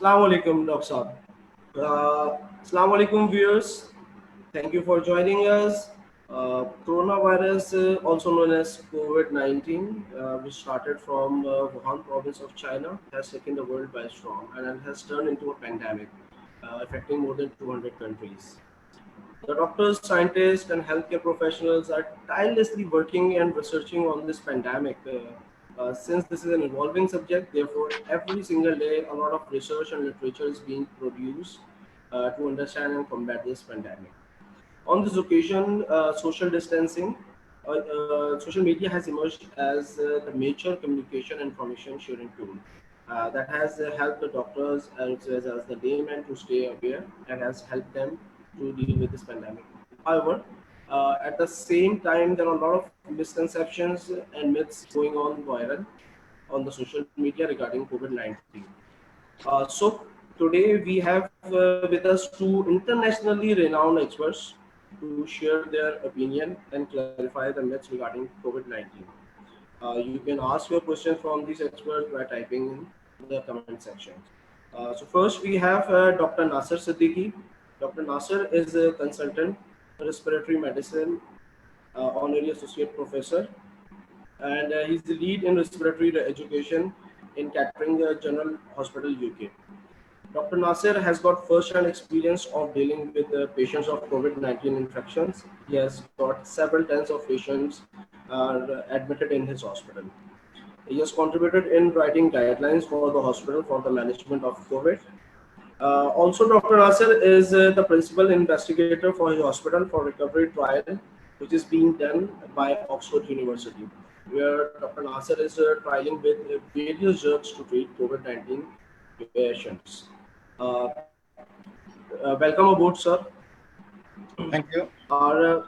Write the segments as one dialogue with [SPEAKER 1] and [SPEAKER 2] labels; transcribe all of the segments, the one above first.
[SPEAKER 1] Assalamu alaikum, Dr. Saab. Assalamu alaikum, viewers. Thank you for joining us. Coronavirus, also known as COVID-19, which started from Wuhan province of China, has taken the world by storm and it has turned into a pandemic, affecting more than 200 countries. The doctors, scientists, and healthcare professionals are tirelessly working and researching on this pandemic. Since this is an evolving subject, therefore, every single day, a lot of research and literature is being produced to understand and combat this pandemic. On this occasion, social media has emerged as the major communication and information sharing tool that has helped the doctors as well as the laymen to stay aware and has helped them to deal with this pandemic. However, at the same time, there are a lot of misconceptions and myths going on viral on the social media regarding COVID-19. So today we have with us two internationally renowned experts to share their opinion and clarify the myths regarding COVID-19. You can ask your questions from these experts by typing in the comment section. So first we have Dr. Nasir Siddique. Dr. Nasir is a consultant, respiratory medicine, honorary associate professor, and he's the lead in respiratory education in Kettering General Hospital, UK. Dr. Nasir has got first-hand experience of dealing with patients of COVID-19 infections. He has got several tens of patients admitted in his hospital. He has contributed in writing guidelines for the hospital for the management of COVID. Also, Dr. Nasir is the principal investigator for his hospital for recovery trial, which is being done by Oxford University, where Dr. Nasir is trialing with various drugs to treat COVID-19 patients. Welcome aboard, sir.
[SPEAKER 2] Thank you.
[SPEAKER 1] Our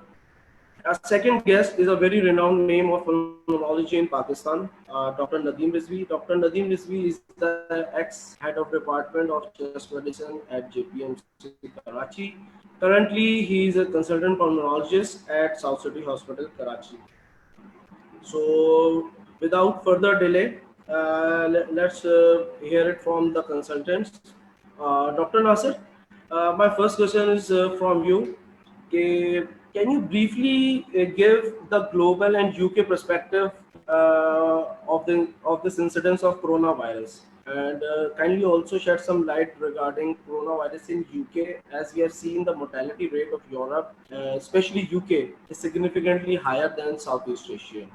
[SPEAKER 1] second guest is a very renowned name of pulmonology in Pakistan, Dr. Nadeem Rizvi. Dr. Nadeem Rizvi is the ex-head of Department of Chest Medicine at JPMC Karachi. Currently, he is a consultant pulmonologist at South City Hospital, Karachi. So, without further delay, let's hear it from the consultants. Dr. Nasir, my first question is from you. Can you briefly give the global and UK perspective of this incidence of coronavirus, and kindly also shed some light regarding coronavirus in UK, as we have seen the mortality rate of Europe, especially UK, is significantly higher than Southeast Asia.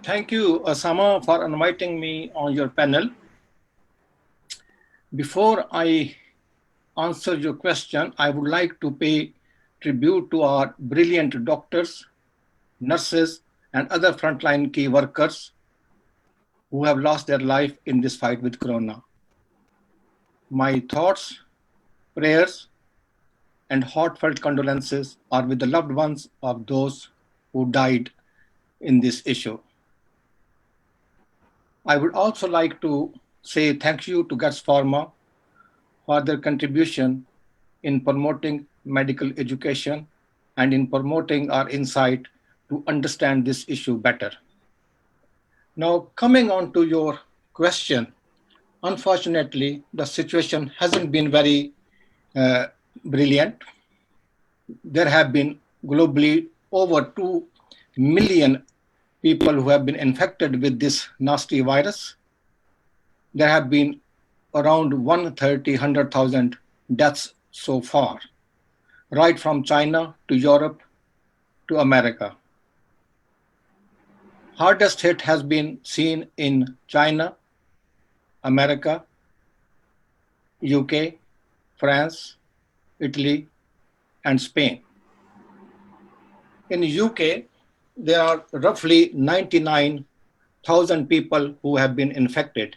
[SPEAKER 2] Thank you, Osama, for inviting me on your panel. Before I answer your question, I would like to pay tribute to our brilliant doctors, nurses, and other frontline key workers who have lost their life in this fight with corona. My thoughts, prayers, and heartfelt condolences are with the loved ones of those who died in this issue. I would also like to say thank you to Guts Pharma for their contribution in promoting medical education and in promoting our insight to understand this issue better. Now, coming on to your question, unfortunately, the situation hasn't been very brilliant. There have been globally over 2 million people who have been infected with this nasty virus. There have been around 100,000 deaths so far, right from China to Europe to America. Hardest hit has been seen in China, America, UK, France, Italy, and Spain. In UK, there are roughly 99,000 people who have been infected.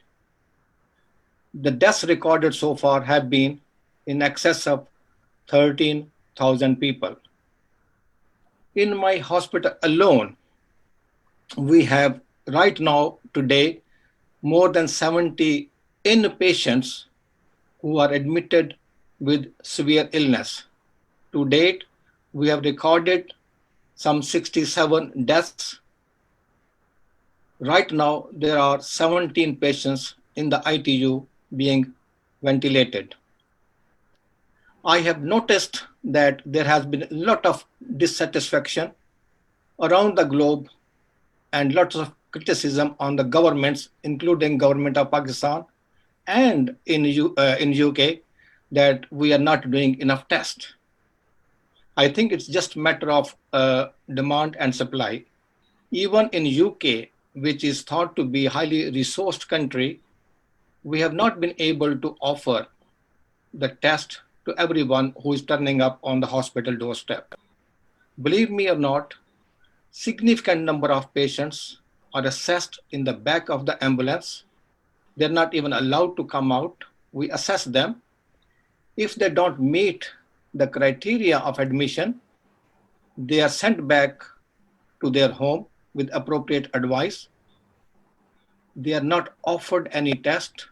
[SPEAKER 2] The deaths recorded so far have been in excess of 13,000 people. In my hospital alone, we have right now, today, more than 70 inpatients who are admitted with severe illness. To date, we have recorded some 67 deaths. Right now, there are 17 patients in the ITU being ventilated. I have noticed that there has been a lot of dissatisfaction around the globe and lots of criticism on the governments, including government of Pakistan and in UK, that we are not doing enough tests. I think it's just a matter of demand and supply. Even in UK, which is thought to be a highly resourced country, we have not been able to offer the test to everyone who is turning up on the hospital doorstep. Believe me or not, significant number of patients are assessed in the back of the ambulance. They're not even allowed to come out. We assess them. If they don't meet the criteria of admission, they are sent back to their home with appropriate advice. They are not offered any test.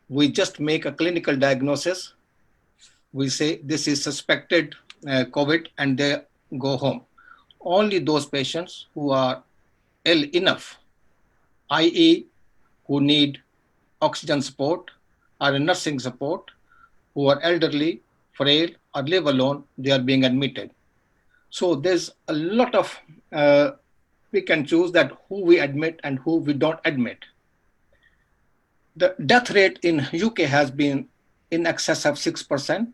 [SPEAKER 2] We just make a clinical diagnosis. We say this is suspected COVID and they go home. Only those patients who are ill enough, i.e., who need oxygen support or nursing support, who are elderly, frail, or live alone, they are being admitted. So there's a lot of, we can choose that who we admit and who we don't admit. The death rate in UK has been in excess of 6%.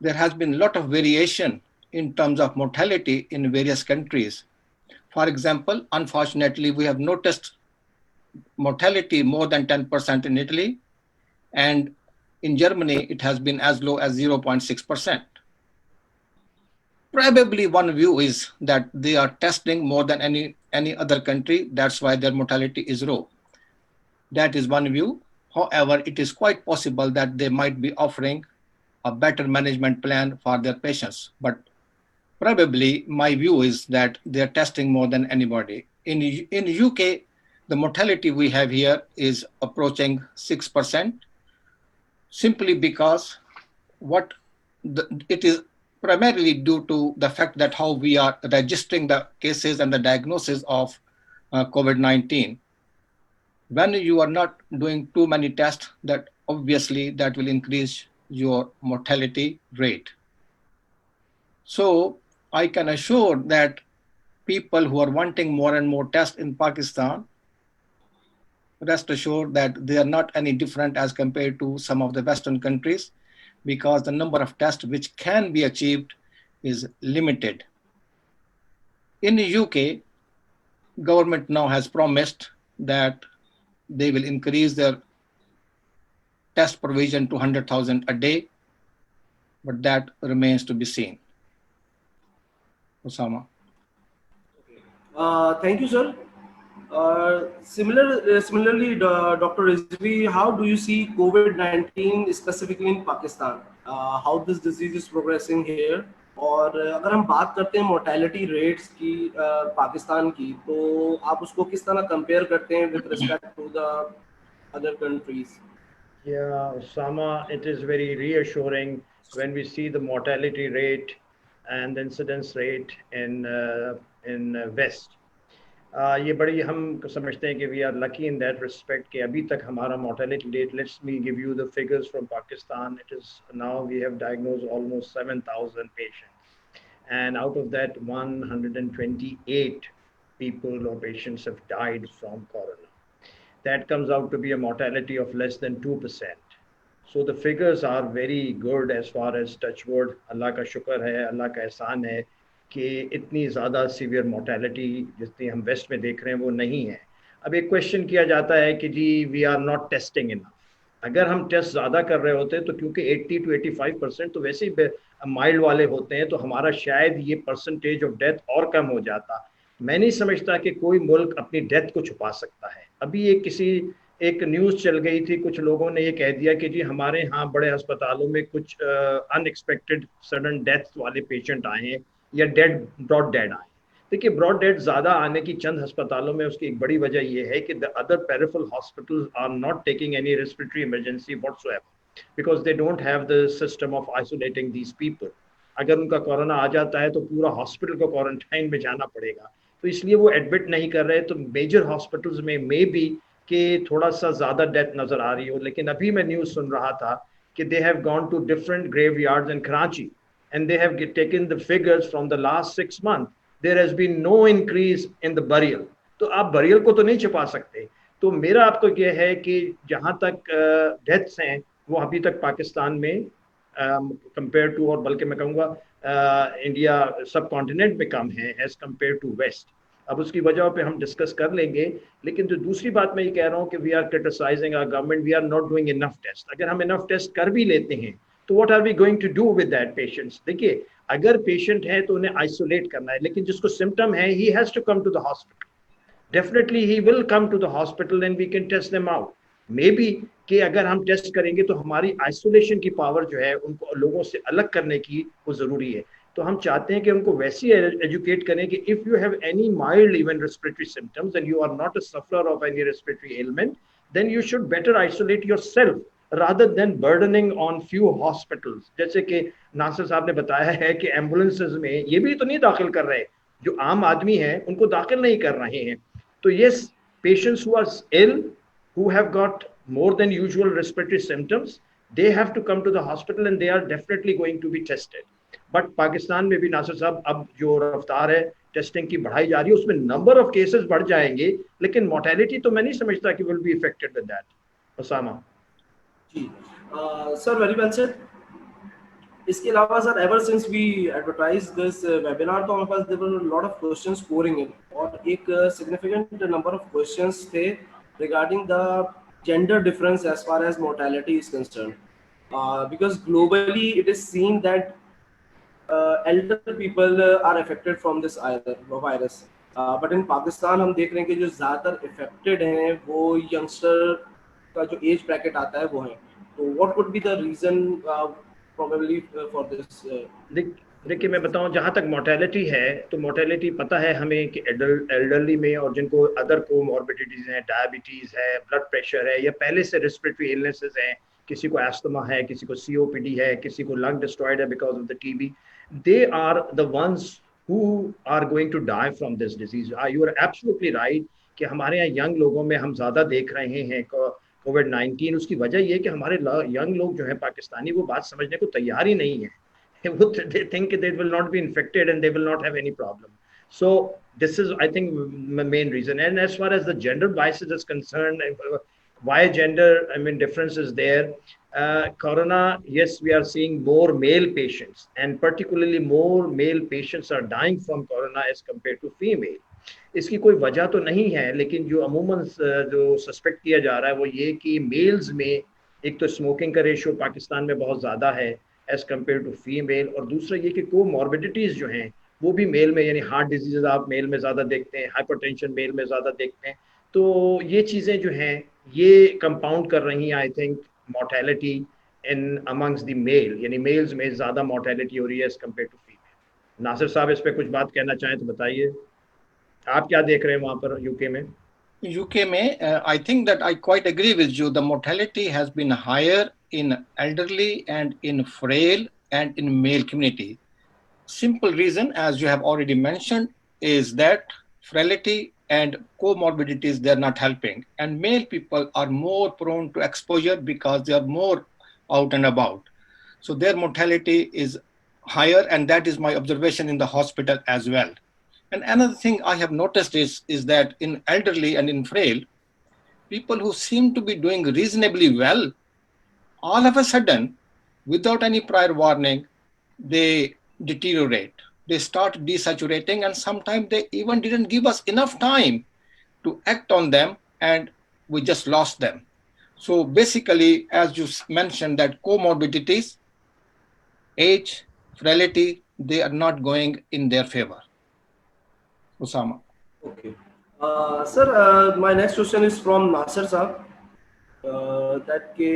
[SPEAKER 2] There has been a lot of variation in terms of mortality in various countries. For example, unfortunately, we have noticed mortality more than 10% in Italy, and in Germany, it has been as low as 0.6%. Probably one view is that they are testing more than any other country. That's why their mortality is low. That is one view. However, it is quite possible that they might be offering a better management plan for their patients. But probably my view is that they're testing more than anybody. In UK, the mortality we have here is approaching 6%, simply because it is primarily due to the fact that how we are registering the cases and the diagnosis of COVID-19. When you are not doing too many tests, that obviously that will increase your mortality rate. So I can assure that people who are wanting more and more tests in Pakistan, rest assured that they are not any different as compared to some of the Western countries, because the number of tests which can be achieved is limited. In the UK, government now has promised that they will increase their test provision to 100,000 a day, but that remains to be seen. Osama.
[SPEAKER 1] Thank you, sir. Similarly, Dr. Rizvi, how do you see COVID-19 specifically in Pakistan? How this disease is progressing here? और अगर हम बात करते हैं mortality rates की पाकिस्तान की, तो आप उसको किस तरह कंपेयर करते हैं with respect to the other countries?
[SPEAKER 3] Yeah, Osama, it is very reassuring when we see the mortality rate and the incidence rate in West. ये बड़ी हम समझते हैं कि we are lucky in that respect कि अभी तक हमारा mortality rate, let me give you the figures from Pakistan. It is now we have diagnosed almost 7,000 patients, and out of that 128 people or patients have died from corona. That comes out to be a mortality of less than 2%. So the figures are very good as far as touch wood. Allah का शुक्र है, अल्लाह का एहसान है कि इतनी ज़्यादा severe mortality जितनी हम वेस्ट में देख रहे हैं वो नहीं है. अब एक क्वेश्चन किया जाता है कि जी we are not testing enough. अगर हम टेस्ट ज़्यादा कर रहे होते तो क्योंकि 80 to 85% तो वैसे ही माइल्ड वाले होते हैं, तो हमारा शायद ये परसेंटेज ऑफ डेथ और कम हो जाता. मैं नहीं समझता कि कोई मुल्क अपनी डेथ को छुपा सकता है. अभी एक न्यूज़ चल गई थी, कुछ लोगों ने ये कह दिया कि जी हमारे यहाँ बड़े अस्पतालों में कुछ अनएक्सपेक्टेड सडन डेथ वाले पेशेंट आए हैं या ब्रॉड डेड आए. देखिए, ब्रॉड डेड ज़्यादा आने की चंद अस्पतालों में उसकी एक बड़ी वजह ये है कि the other peripheral hospitals are not taking any respiratory emergency whatsoever because they don't have the system of isolating these people. अगर उनका कोरोना आ जाता है तो पूरा हॉस्पिटल को क्वारंटाइन में जाना पड़ेगा, तो इसलिए वो एडमिट नहीं कर रहे. तो मेजर हॉस्पिटल्स में मे बी कि थोड़ा सा ज़्यादा डेथ नज़र आ रही हो, लेकिन अभी मैं न्यूज़ सुन रहा था कि they have gone to different graveyards in Karachi and they have taken the figures from the last 6 months. There has been no increase in the burial. तो आप burial को तो नहीं छुपा सकते. तो मेरा आपको ये है कि जहाँ तक डेथ्स हैं वो अभी तक पाकिस्तान में कंपेयर टू, और बल्कि मैं कहूँगा इंडिया सब कॉन्टिनेंट में कम है एज कंपेयर टू वेस्ट. अब उसकी वजह पे हम डिस्कस कर लेंगे, लेकिन जो दूसरी बात मैं ये कह रहा हूँ कि we are criticising our government, we are not doing enough test. अगर हम इनफ टेस्ट कर भी लेते हैं तो what are we going to do with that patients. देखिए, अगर पेशेंट है तो उन्हें आइसोलेट करना है, लेकिन जिसको सिम्टम है he has to come to the hospital. Definitely he will come to the hospital and we can test them out. Maybe कि अगर हम टेस्ट करेंगे तो हमारी आइसोलेशन की पावर जो है उनको लोगों से अलग करने की वो ज़रूरी है. तो हम चाहते हैं कि उनको वैसे एजुकेट करें कि if you have any mild even respiratory symptoms and you are not a sufferer of any respiratory element, then you should better isolate yourself rather than burdening on few hospitals. जैसे कि नासिर साहब ने बताया है कि ambulances में ये भी तो नहीं दाखिल कर रहे, जो आम आदमी है उनको दाखिल नहीं कर रहे हैं. तो yes, patients who are ill, who have got more than usual respiratory symptoms, they have to come to the hospital and they are definitely going to be tested. But Pakistan में भी नासिर साहब अब जो रफ्तार है टेस्टिंग की बढ़ाई जा रही है, उसमें नंबर ऑफ केसेस बढ़ जाएंगे, लेकिन मोर्टेलिटी तो मैं नहीं समझता कि will be affected with that. Usama
[SPEAKER 1] ji sir, very well said. इसके अलावा sir, ever since we advertise this webinar, तो हमारे पास there were lot of questions pouring in, और एक सिग्निफिकेंट नंबर ऑफ क्वेश्चंस थे regarding the gender difference as far as mortality is concern, because globally it is seen that elder people are affected from this virus, but in Pakistan हम देख रहे हैं कि जो ज़्यादातर affected हैं वो youngster का जो age bracket आता है वो है. तो what would be the reason probably for this?
[SPEAKER 3] देखिए, मैं बताऊं, जहाँ तक मोर्टेलिटी है तो मोर्टेलिटी पता है हमें कि एल्डरली में और जिनको अदर कोमॉर्बिडिटीज़ हैं, डायबिटीज़ है, ब्लड प्रेशर है, या पहले से रेस्पिरेटरी इलनेसेस हैं, किसी को एस्थमा है, किसी को सीओपीडी है, किसी को लंग डिस्ट्रॉयड है because of the TB, they are the ones who are going to die from this disease. You are absolutely right कि हमारे यहाँ यंग लोगों में हम ज़्यादा देख रहे हैं कोविड-19. उसकी वजह ये कि हमारे यंग लोग जो हैं पाकिस्तानी, वो बात समझने को तैयार ही नहीं है. They think they will not be infected and they will not have any problem. So this is, I think, the main reason. And as far as the gender bias is concerned, why gender, I mean, difference is there. Corona, yes, we are seeing more male patients, and particularly more male patients are dying from corona as compared to female. इसकी कोई वजह तो नहीं है, लेकिन जो अमूमन जो सस्पेक्ट किया जा रहा है वो ये कि मेल्स में एक तो स्मोकिंग का रेशियो पाकिस्तान में बहुत ज़्यादा है एज कम्पेयर टू फीमेल, और दूसरा ये कि कोमॉर्बिडिटीज़ जो हैं वो भी मेल में, यानी हार्ट डिजीज़ आप मेल में ज़्यादा देखते हैं, हाइपरटेंशन मेल में ज़्यादा देखते हैं. तो ये चीज़ें जो हैं ये कंपाउंड कर रही हैं, I think, mortality in amongst the male, यानी मेल्स में ज़्यादा मोर्टेलिटी हो रही है as compared to female. Nasir साहब इस पर कुछ बात कहना चाहें तो बताइए, आप क्या देख रहे हैं वहाँ पर यूके में?
[SPEAKER 2] UK में, I think that I quite agree with you. The mortality has been higher in elderly and in frail and in male community. Simple reason, as you have already mentioned, is that frailty and comorbidities, they're not helping. And male people are more prone to exposure because they are more out and about. So their mortality is higher, and that is my observation in the hospital as well. And another thing I have noticed is that in elderly and in frail, people who seem to be doing reasonably well, all of a sudden, without any prior warning, they deteriorate. They start desaturating, and sometimes they even didn't give us enough time to act on them, and we just lost them. So basically, as you mentioned, that comorbidities, age, frailty, they are not going in their favor. Osama.
[SPEAKER 1] Okay. Sir, my next question is from Nasir Saab. That के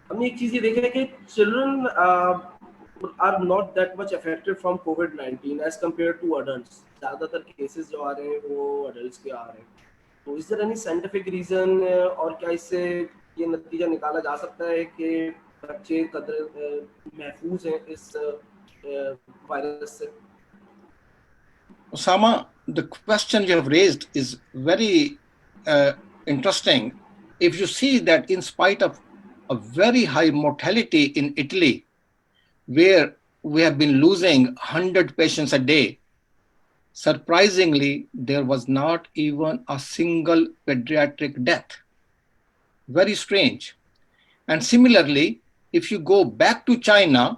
[SPEAKER 1] हमने एक चीज़ ये देखा है कि children are not that much affected from COVID-19 as compared to adults. ज़्यादातर cases जो आ रहे हैं वो adults के आ रहे हैं. तो is there any scientific reason, और क्या इससे ये नतीजा निकाला जा सकता है कि बच्चे कदर महफूज हैं इस वायरस से?
[SPEAKER 2] Osama, the question you have raised is very interesting. If you see that in spite of a very high mortality in Italy, where we have been losing 100 patients a day, surprisingly, there was not even a single pediatric death. Very strange. And similarly, if you go back to China,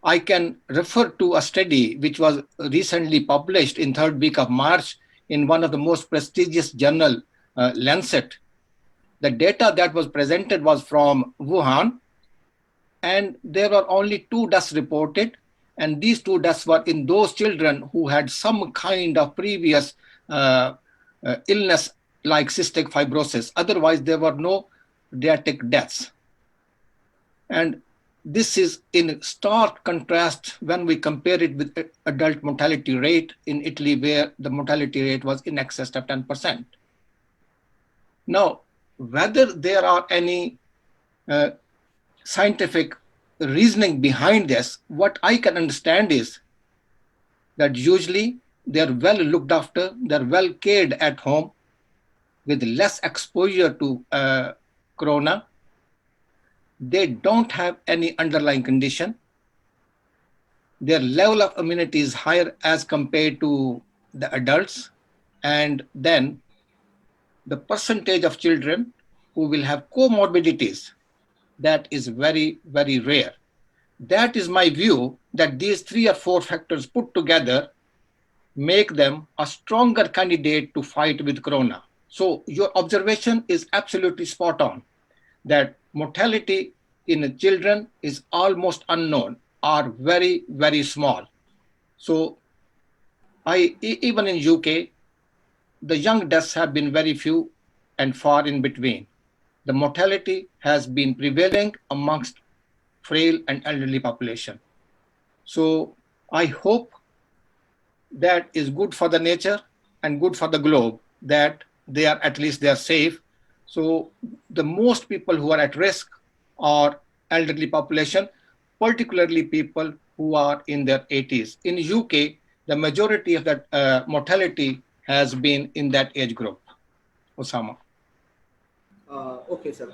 [SPEAKER 2] I can refer to a study which was recently published in third week of March in one of the most prestigious journal, Lancet. The data that was presented was from Wuhan, and there were only 2 deaths reported. And these 2 deaths were in those children who had some kind of previous uh, illness like cystic fibrosis. Otherwise, there were no pediatric deaths. And this is in stark contrast when we compare it with adult mortality rate in Italy, where the mortality rate was in excess of 10%. Now, whether there are any uh, scientific reasoning behind this, what I can understand is that usually they're well looked after, they're well cared at home with less exposure to corona. They don't have any underlying condition. Their level of immunity is higher as compared to the adults. And then the percentage of children who will have comorbidities, that is very, very rare. That is my view, that these 3 or 4 factors put together make them a stronger candidate to fight with corona. So your observation is absolutely spot on, that mortality in children is almost unknown, are very, very small. So even in UK, the young deaths have been very few and far in between. The mortality has been prevailing amongst frail and elderly population. So I hope that is good for the nature and good for the globe, that they are at least they are safe. So the most people who are at risk are elderly population, particularly people who are in their 80s. In UK, the majority of that mortality has been in that age group. Osama.
[SPEAKER 1] Okay sir,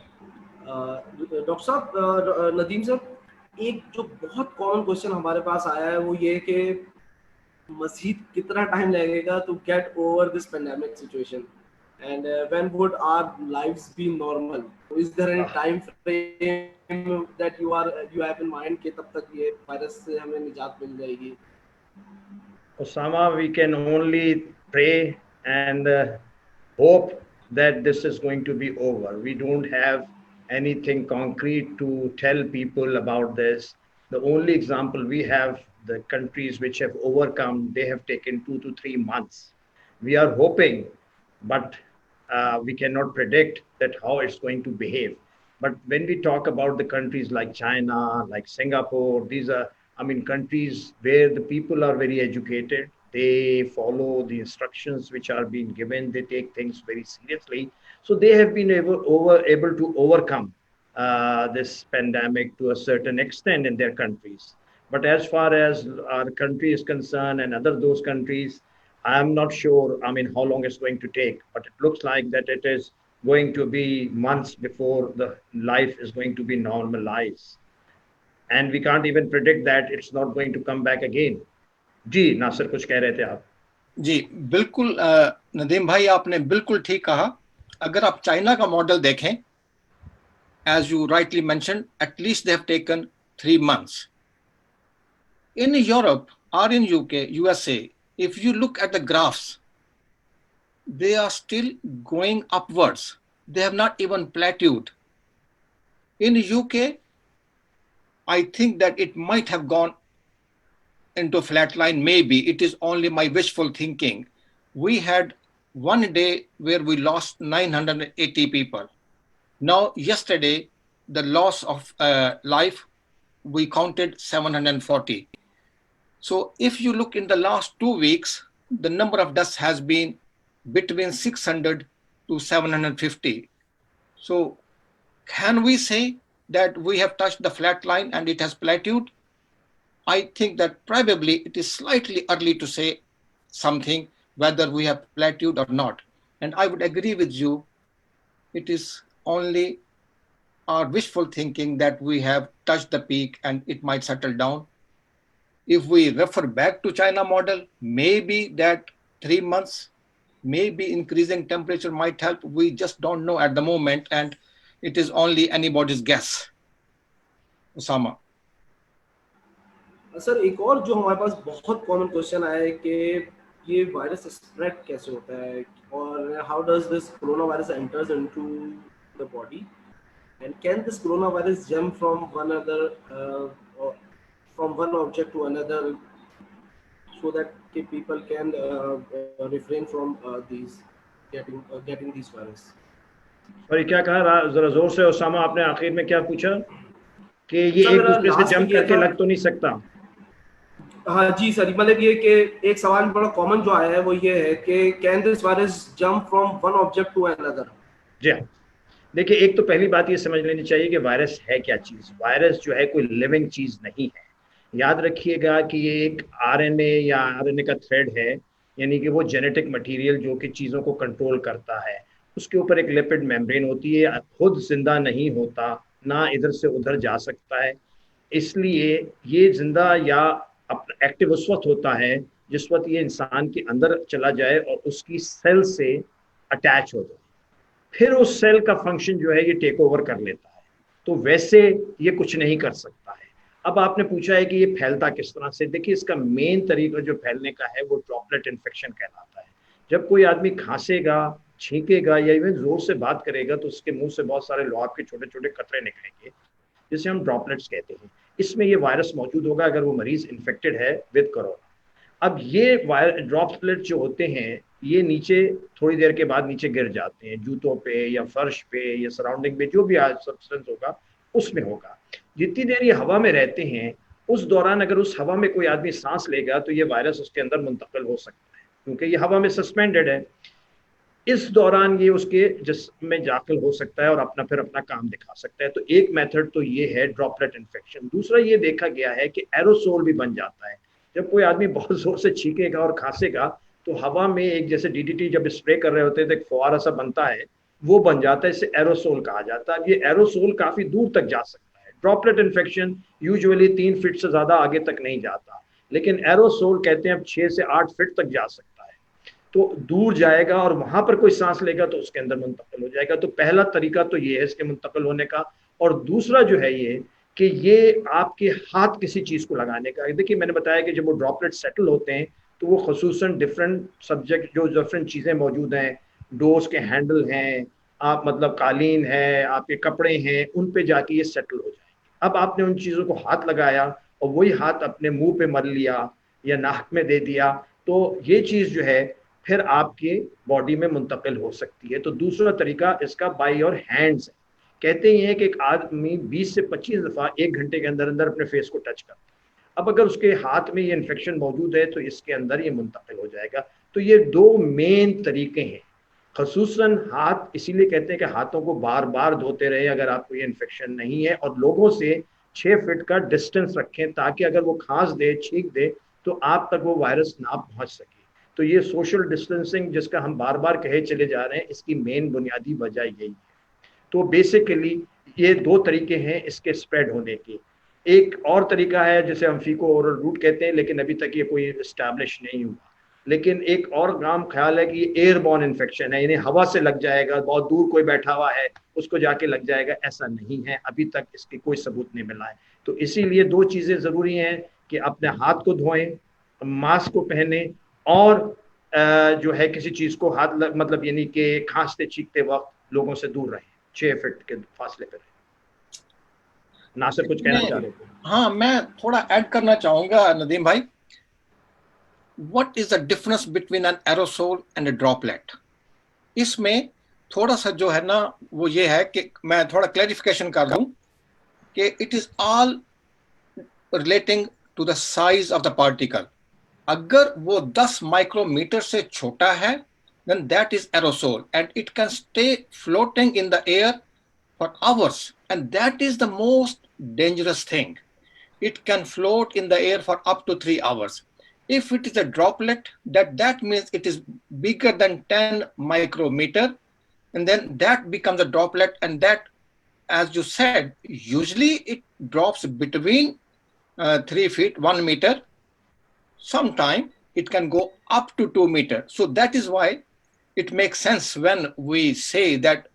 [SPEAKER 1] doctor साहब, नदीम साहब, एक जो बहुत common question हमारे पास आया है वो ये कि मजीद कितना टाइम लगेगा to get over this pandemic situation, and when would our lives be normal? Is there any time frame that you have in mind कि तब तक ये वायरस से हमें निजात मिल जाएगी?
[SPEAKER 3] Osama, we can only pray and hope that this is going to be over. We don't have anything concrete to tell people about this. The only example we have, the countries which have overcome, they have taken 2 to 3 months. We are hoping, but we cannot predict that how it's going to behave. But when we talk about the countries like China, like Singapore, these are, I mean, countries where the people are very educated. They follow the instructions which are being given. They take things very seriously. So they have been able to overcome this pandemic to a certain extent in their countries. But as far as our country is concerned and other those countries, I'm not sure, I mean, how long it's going to take, but it looks like that it is going to be months before the life is going to be normalized. And we can't even predict that it's not going to come back again. जी नासिर कुछ कह रहे थे आप?
[SPEAKER 2] जी बिल्कुल नदीम भाई, आपने बिल्कुल ठीक कहा. अगर आप चाइना का मॉडल देखें, as you rightly mentioned, at least they have taken 3 months. In Europe or in UK, USA, if you look at the graphs, they are still going upwards. They have not even plateaued. In UK, I think that it might have gone into flatline. Maybe it is only my wishful thinking. We had one day where we lost 980 people. Now, yesterday, the loss of life, we counted 740. So if you look in the last 2 weeks, the number of deaths has been between 600 to 750. So can we say that we have touched the flat line and it has plateaued? I think that probably it is slightly early to say something whether we have plateaued or not. And I would agree with you it is only our wishful thinking that we have touched the peak and it might settle down. If we refer back to China model, maybe that 3 months, maybe increasing temperature might help. We just don't know at the moment, and it is only anybody's guess. Osama.
[SPEAKER 1] Sir एक और जो हमारे पास बहुत common question आया है कि ये virus spread कैसे होता है और how does this corona virus enters into the body and can this corona virus jump from one other from one object to another so that people can refrain from these getting these virus.
[SPEAKER 3] और क्या कहा जरा जोर से उसामा, आपने आखिर में क्या पूछा कि ये
[SPEAKER 1] सर,
[SPEAKER 3] एक दूसरे से
[SPEAKER 1] last
[SPEAKER 3] जंप
[SPEAKER 1] में ये
[SPEAKER 3] करके
[SPEAKER 1] था-
[SPEAKER 3] लग तो नहीं सकता?
[SPEAKER 1] हाँ जी सर, मतलब ये कि एक सवाल बड़ा कॉमन जो आया है वो ये है कि can this virus jump from one object to another.
[SPEAKER 3] जी हाँ, देखिए एक तो पहली बात ये समझ लेनी चाहिए कि वायरस है क्या चीज़। वायरस जो है कोई लिविंग चीज़ नहीं है। याद रखिएगा कि ये एक आरएनए या आरएनए का थ्रेड है, यानी कि वो जेनेटिक मटेरियल जो कि चीज़ों को कंट्रोल करता है। उसके ऊपर एक लिपिड मेम्ब्रेन होती है, खुद जिंदा नहीं होता, ना इधर से उधर जा सकता है। इसलिए ये जिंदा या अपना एक्टिव उस वक्त होता है जिस वक्त ये इंसान के अंदर चला जाए और उसकी सेल से अटैच हो जाए, फिर उस सेल का फंक्शन जो है ये टेक ओवर कर लेता है। तो वैसे ये कुछ नहीं कर सकता है। अब आपने पूछा है कि ये फैलता किस तरह से। देखिए इसका मेन तरीका जो फैलने का है वो ड्रॉपलेट इन्फेक्शन कहलाता है। जब कोई आदमी खांसेगा, छींकेगा या इवन जोर से बात करेगा तो उसके मुंह से बहुत सारे लुआब के छोटे छोटे कतरे निकलेंगे, जिसे हम ड्रॉपलेट्स कहते हैं। इसमें ये वायरस मौजूद होगा अगर वो मरीज इन्फेक्टेड है विद कोरोना। अब ये ड्रॉपलेट जो होते हैं ये नीचे थोड़ी देर के बाद नीचे गिर जाते हैं, जूतों पे या फर्श पे या सराउंडिंग में जो भी सब्सटेंस होगा उसमें होगा। जितनी देर ये हवा में रहते हैं उस दौरान अगर उस हवा में कोई आदमी सांस लेगा तो ये वायरस उसके अंदर मुंतकिल हो सकता है, क्योंकि ये हवा में सस्पेंडेड है। इस दौरान ये उसके जिस्म में दाखिल हो सकता है और फिर अपना काम दिखा सकता है। तो एक मेथड तो ये है ड्रॉपलेट इन्फेक्शन। दूसरा ये देखा गया है कि एरोसोल भी बन जाता है। जब कोई आदमी बहुत जोर से छींकेगा और खांसेगा तो हवा में एक जैसे डीडीटी जब स्प्रे कर रहे होते हैं तो एक फुहारा सा बनता है, वो बन जाता है, इसे एरोसोल कहा जाता है। अब ये एरोसोल काफी दूर तक जा सकता है। ड्रॉपलेट इन्फेक्शन यूजुअली 3 फीट से ज्यादा आगे तक नहीं जाता, लेकिन एरोसोल कहते हैं अब 6 से 8 फीट तक जा सकता है। तो दूर जाएगा और वहां पर कोई सांस लेगा तो उसके अंदर मुंतकिल हो जाएगा। तो पहला तरीका तो ये है इसके मुंतकिल होने का। और दूसरा जो है ये कि ये आपके हाथ किसी चीज को लगाने का। देखिए मैंने बताया कि जब वो ड्रॉपलेट सेटल होते हैं तो वो खसूसन डिफरेंट सब्जेक्ट जो डिफरेंट चीजें मौजूद हैं, डोर्स के हैंडल हैं, आप मतलब कालीन है, आपके कपड़े हैं, उन पे जाके ये सेटल हो जाएंगे। अब आपने उन चीजों को हाथ लगाया और वही हाथ अपने मुंह पे मर लिया या नाक में दे दिया तो ये चीज जो है फिर आपके बॉडी में मुंतकिल हो सकती है। तो दूसरा तरीका इसका बाय योर हैंड्स है। कहते हैं कि एक आदमी 20 से 25 दफा 1 घंटे के अंदर अंदर अपने फेस को टच करता है। अब अगर उसके हाथ में ये इन्फेक्शन मौजूद है तो इसके अंदर ये मुंतकिल हो जाएगा। तो ये 2 मेन तरीके हैं। खसूसन हाथ इसीलिए कहते हैं कि हाथों को बार बार धोते रहे अगर आपको ये इन्फेक्शन नहीं है, और लोगों से 6 फीट का डिस्टेंस रखें ताकि अगर वो खांस दे, छींक दे तो आप तक वो वायरस ना पहुंच सके। तो ये सोशल डिस्टेंसिंग जिसका हम बार बार कहे चले जा रहे हैं, इसकी मेन बुनियादी वजह यही है। तो बेसिकली ये 2 तरीके हैं इसके स्प्रेड होने के। एक और तरीका है जिसे हम फीको ओरल रूट कहते हैं, लेकिन अभी तक ये कोई एस्टैब्लिश नहीं हुआ। लेकिन एक और आम ख्याल है कि ये एयरबॉर्न इन्फेक्शन है, यानी हवा से लग जाएगा, बहुत दूर कोई बैठा हुआ है उसको जाके लग जाएगा। ऐसा नहीं है, अभी तक इसकी कोई सबूत नहीं मिला है। तो इसीलिए 2 चीज़ें ज़रूरी हैं कि अपने हाथ को धोएं, मास्क को पहने, और जो है किसी चीज़ को हाथ मतलब यानी कि खांसते छींकते वक्त लोगों से दूर रहें, 6 फीट के फासले पर रहें। नासिर कुछ कहना चाह रहे थे?
[SPEAKER 2] हाँ, मैं थोड़ा ऐड करना चाहूंगा नदीम भाई। What is the difference between an aerosol and a droplet? इसमें थोड़ा सा जो है ना वो ये है कि मैं थोड़ा क्लैरिफिकेशन कर दूं कि it is all relating to the size of the particle. अगर वो 10 माइक्रोमीटर से छोटा है then that is aerosol and it can stay floating in the air for hours, and that is the most dangerous thing. It can float in the air for up to 3 hours. If it is a droplet, that means it is bigger than 10 micrometer, and then that becomes a droplet, and that, as you said, usually it drops between 3 feet, 1 meter. Sometime it can go up to 2 meters. So that is why it makes sense when we say that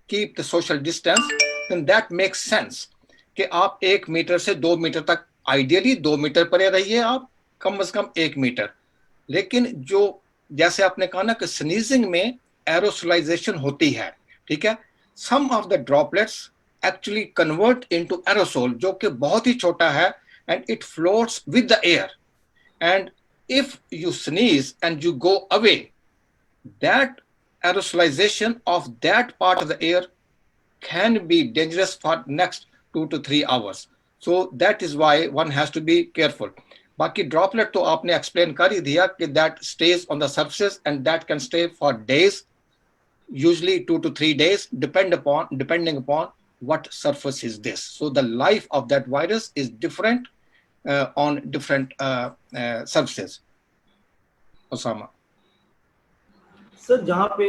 [SPEAKER 2] keep the social distance, then that makes sense कि आप 1 metre से 2 metre तक, ideally 2 metre परे रहिए आप, कम से कम 1 metre. लेकिन जो जैसे आपने कहा ना कि स्नीजिंग में एरोसोलाइजेशन होती है, ठीक है, some of the droplets actually convert into aerosol, जो कि बहुत ही छोटा है, and it floats with the air. And if you sneeze and you go away, that aerosolization of that part of the air can be dangerous for next 2 to 3 hours. So that is why one has to be careful. बाकी droplet तो आपने explain कर ही दिया कि that stays on the surface and that can stay for days, usually 2 to 3 days, depending upon what surface is this. So the life of that virus is different on different surfaces. Osama.
[SPEAKER 1] Sir जहाँ पे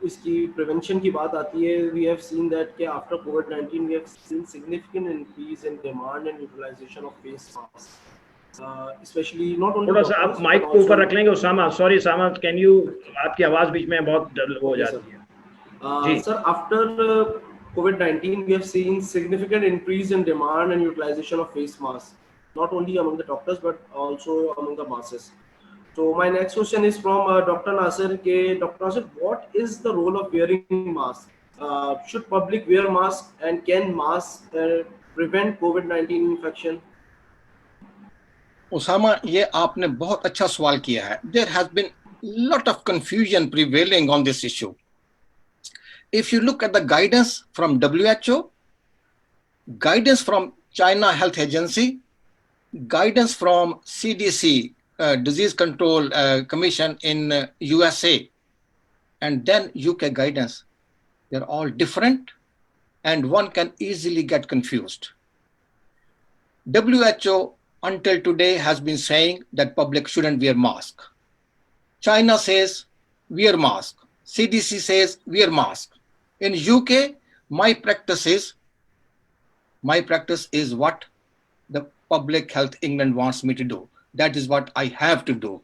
[SPEAKER 1] इसकी prevention की बात आती है, we have seen that कि after कोविड-19 we have seen significant increase in demand and utilisation of face mask, specially not only
[SPEAKER 3] थोड़ा सा आप माइक को ऊपर रख लेंगे Osama, sorry Osama, can you, आपकी आवाज बीच में बहुत डल हो जाती है.
[SPEAKER 1] Sir, after COVID-19, we have seen significant increase in demand and utilization of face masks, not only among the doctors but also among the masses. So my next question is from Dr. Nasir. Dr. Nasir, what is the role of wearing masks? Should public wear masks, and can masks prevent COVID-19 infection?
[SPEAKER 2] Osama, ये आपने बहुत अच्छा सवाल किया है. There has been lot of confusion prevailing on this issue. If you look at the guidance from WHO, guidance from China Health Agency, guidance from CDC, Disease Control Commission in USA, and then UK guidance, they're all different and one can easily get confused. WHO until today has been saying that public shouldn't wear mask. China says wear mask. CDC says wear mask. In UK, my practice is what the Public Health England wants me to do. That is what I have to do.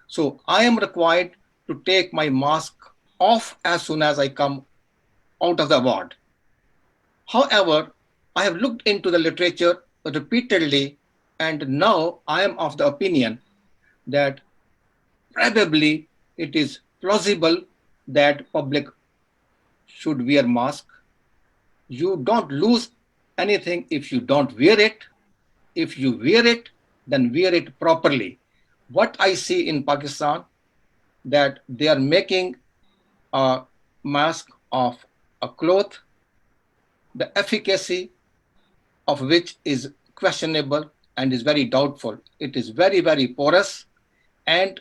[SPEAKER 2] So I am required to take my mask off as soon as I come out of the ward. However, I have looked into the literature repeatedly, and now I am of the opinion that probably it is plausible that public should wear mask. You don't lose anything if you don't wear it. If you wear it, then wear it properly. What I see in Pakistan, that they are making a mask of a cloth, the efficacy of which is questionable and is very doubtful. It is very, very porous, and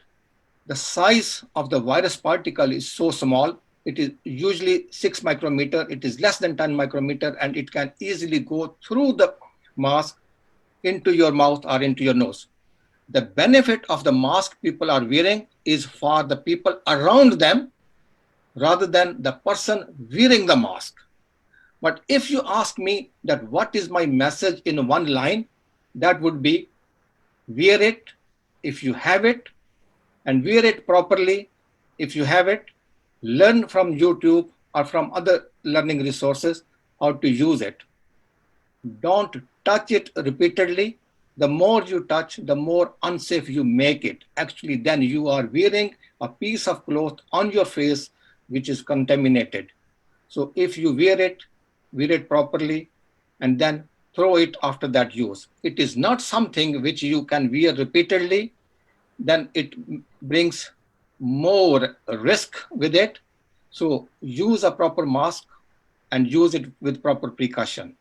[SPEAKER 2] the size of the virus particle is so small. It is usually 6 micrometer. It is less than 10 micrometer, and it can easily go through the mask into your mouth or into your nose. The benefit of the mask people are wearing is for the people around them rather than the person wearing the mask. But if you ask me that what is my message in one line, that would be wear it if you have it, and wear it properly if you have it. Learn from YouTube or from other learning resources how to use it. Don't touch it repeatedly. The more you touch, the more unsafe you make it. Actually, then you are wearing a piece of cloth on your face which is contaminated. So if you wear it properly, and then throw it after that use. It is not something which you can wear repeatedly, then it brings more risk with it. So use a proper mask and use it with proper precaution.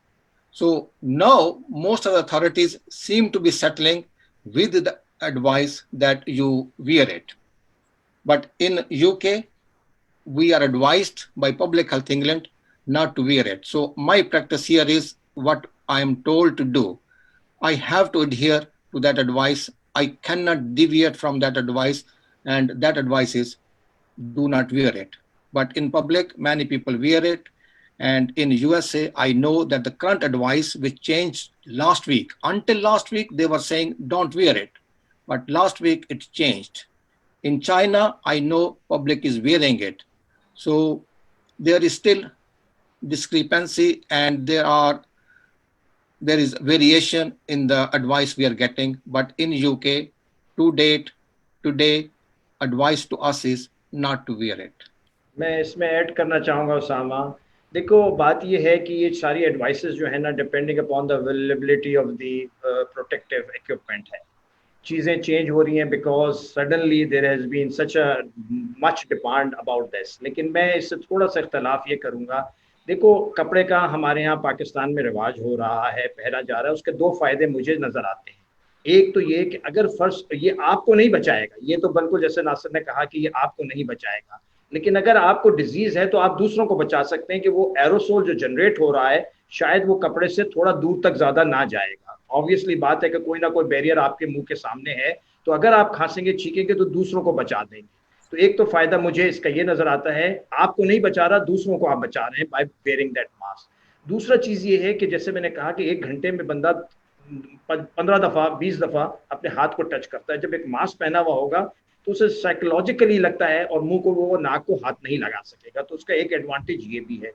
[SPEAKER 2] So now most of the authorities seem to be settling with the advice that you wear it. But in UK, we are advised by Public Health England not to wear it. So my practice here is what I am told to do. I have to adhere to that advice. I cannot deviate from that advice, and that advice is do not wear it. but in public, many people wear it. And in USA, I know that the current advice, which changed last week, until last week, they were saying don't wear it. But last week it changed. In China, I know public is wearing it. So there is still discrepancy, and there is variation in the advice we are getting. But in UK, to date, today, advice to us is not to wear it.
[SPEAKER 3] मैं इसमें add करना चाहूँगा उसामा। देखो बात ये है कि ये सारी एडवाइसेस जो है ना depending upon the availability of the protective equipment है। चीज़ें चेंज हो रही हैं because suddenly there has been such a much demand about this. लेकिन मैं इससे थोड़ा सा इख्तलाफ ये करूँगा। देखो कपड़े का हमारे यहाँ पाकिस्तान में रिवाज हो रहा है, पहना जा रहा है, उसके दो फायदे मुझे नज़र आते हैं। एक तो ये कि अगर फर्स्ट ये आपको नहीं बचाएगा, ये तो बिल्कुल जैसे नासिर ने कहा कि ये आपको नहीं बचाएगा, लेकिन अगर आपको डिजीज है तो आप दूसरों को बचा सकते हैं कि वो एरोसोल जो जनरेट हो रहा है शायद वो कपड़े से थोड़ा दूर तक ज्यादा ना जाएगा। ऑब्वियसली बात है कि कोई ना कोई बैरियर आपके मुंह के सामने है, तो अगर आप खांसेंगे छींकेंगे तो दूसरों को बचा देंगे। तो एक तो फायदा मुझे इसका ये नजर आता है, आपको नहीं बचा रहा, दूसरों को आप बचा रहे हैं बाय वेयरिंग दैट मास्क। दूसरा चीज ये है कि जैसे मैंने कहा कि 1 घंटे में बंदा 15 दफा 20 दफा अपने हाथ को टच करता है। जब एक मास्क पहना हुआ होगा तो उसे साइकोलॉजिकली लगता है और मुंह को वो नाक को हाथ नहीं लगा सकेगा। तो उसका एक एडवांटेज ये भी है।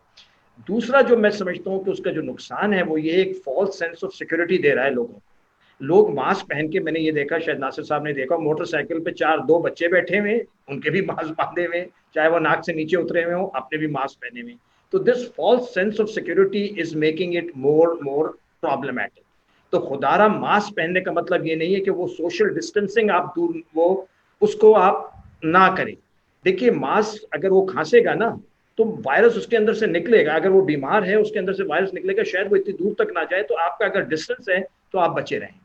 [SPEAKER 3] दूसरा जो मैं समझता हूँ कि उसका जो नुकसान है वो ये एक फॉल्स सेंस ऑफ सिक्योरिटी दे रहा है लोगों को। लोग मास्क पहन के, मैंने ये देखा, शायद नासिर साहब ने देखा, मोटरसाइकिल पे 4 2 बच्चे बैठे हुए, उनके भी मास्क बांधे हुए, चाहे वो नाक से नीचे उतरे हुए हो, अपने भी मास्क पहने हुए। तो this false sense of security is making it more problematic. तो खुदारा मास्क पहनने का मतलब ये नहीं है कि वो सोशल डिस्टेंसिंग आप दूर वो उसको आप ना करें। देखिए मास्क अगर वो खांसेगा ना तो वायरस उसके अंदर से निकलेगा, अगर वो बीमार है उसके अंदर से वायरस निकलेगा, शायद वो इतनी दूर तक ना जाए, तो आपका अगर डिस्टेंस है तो आप बचे रहेंगे।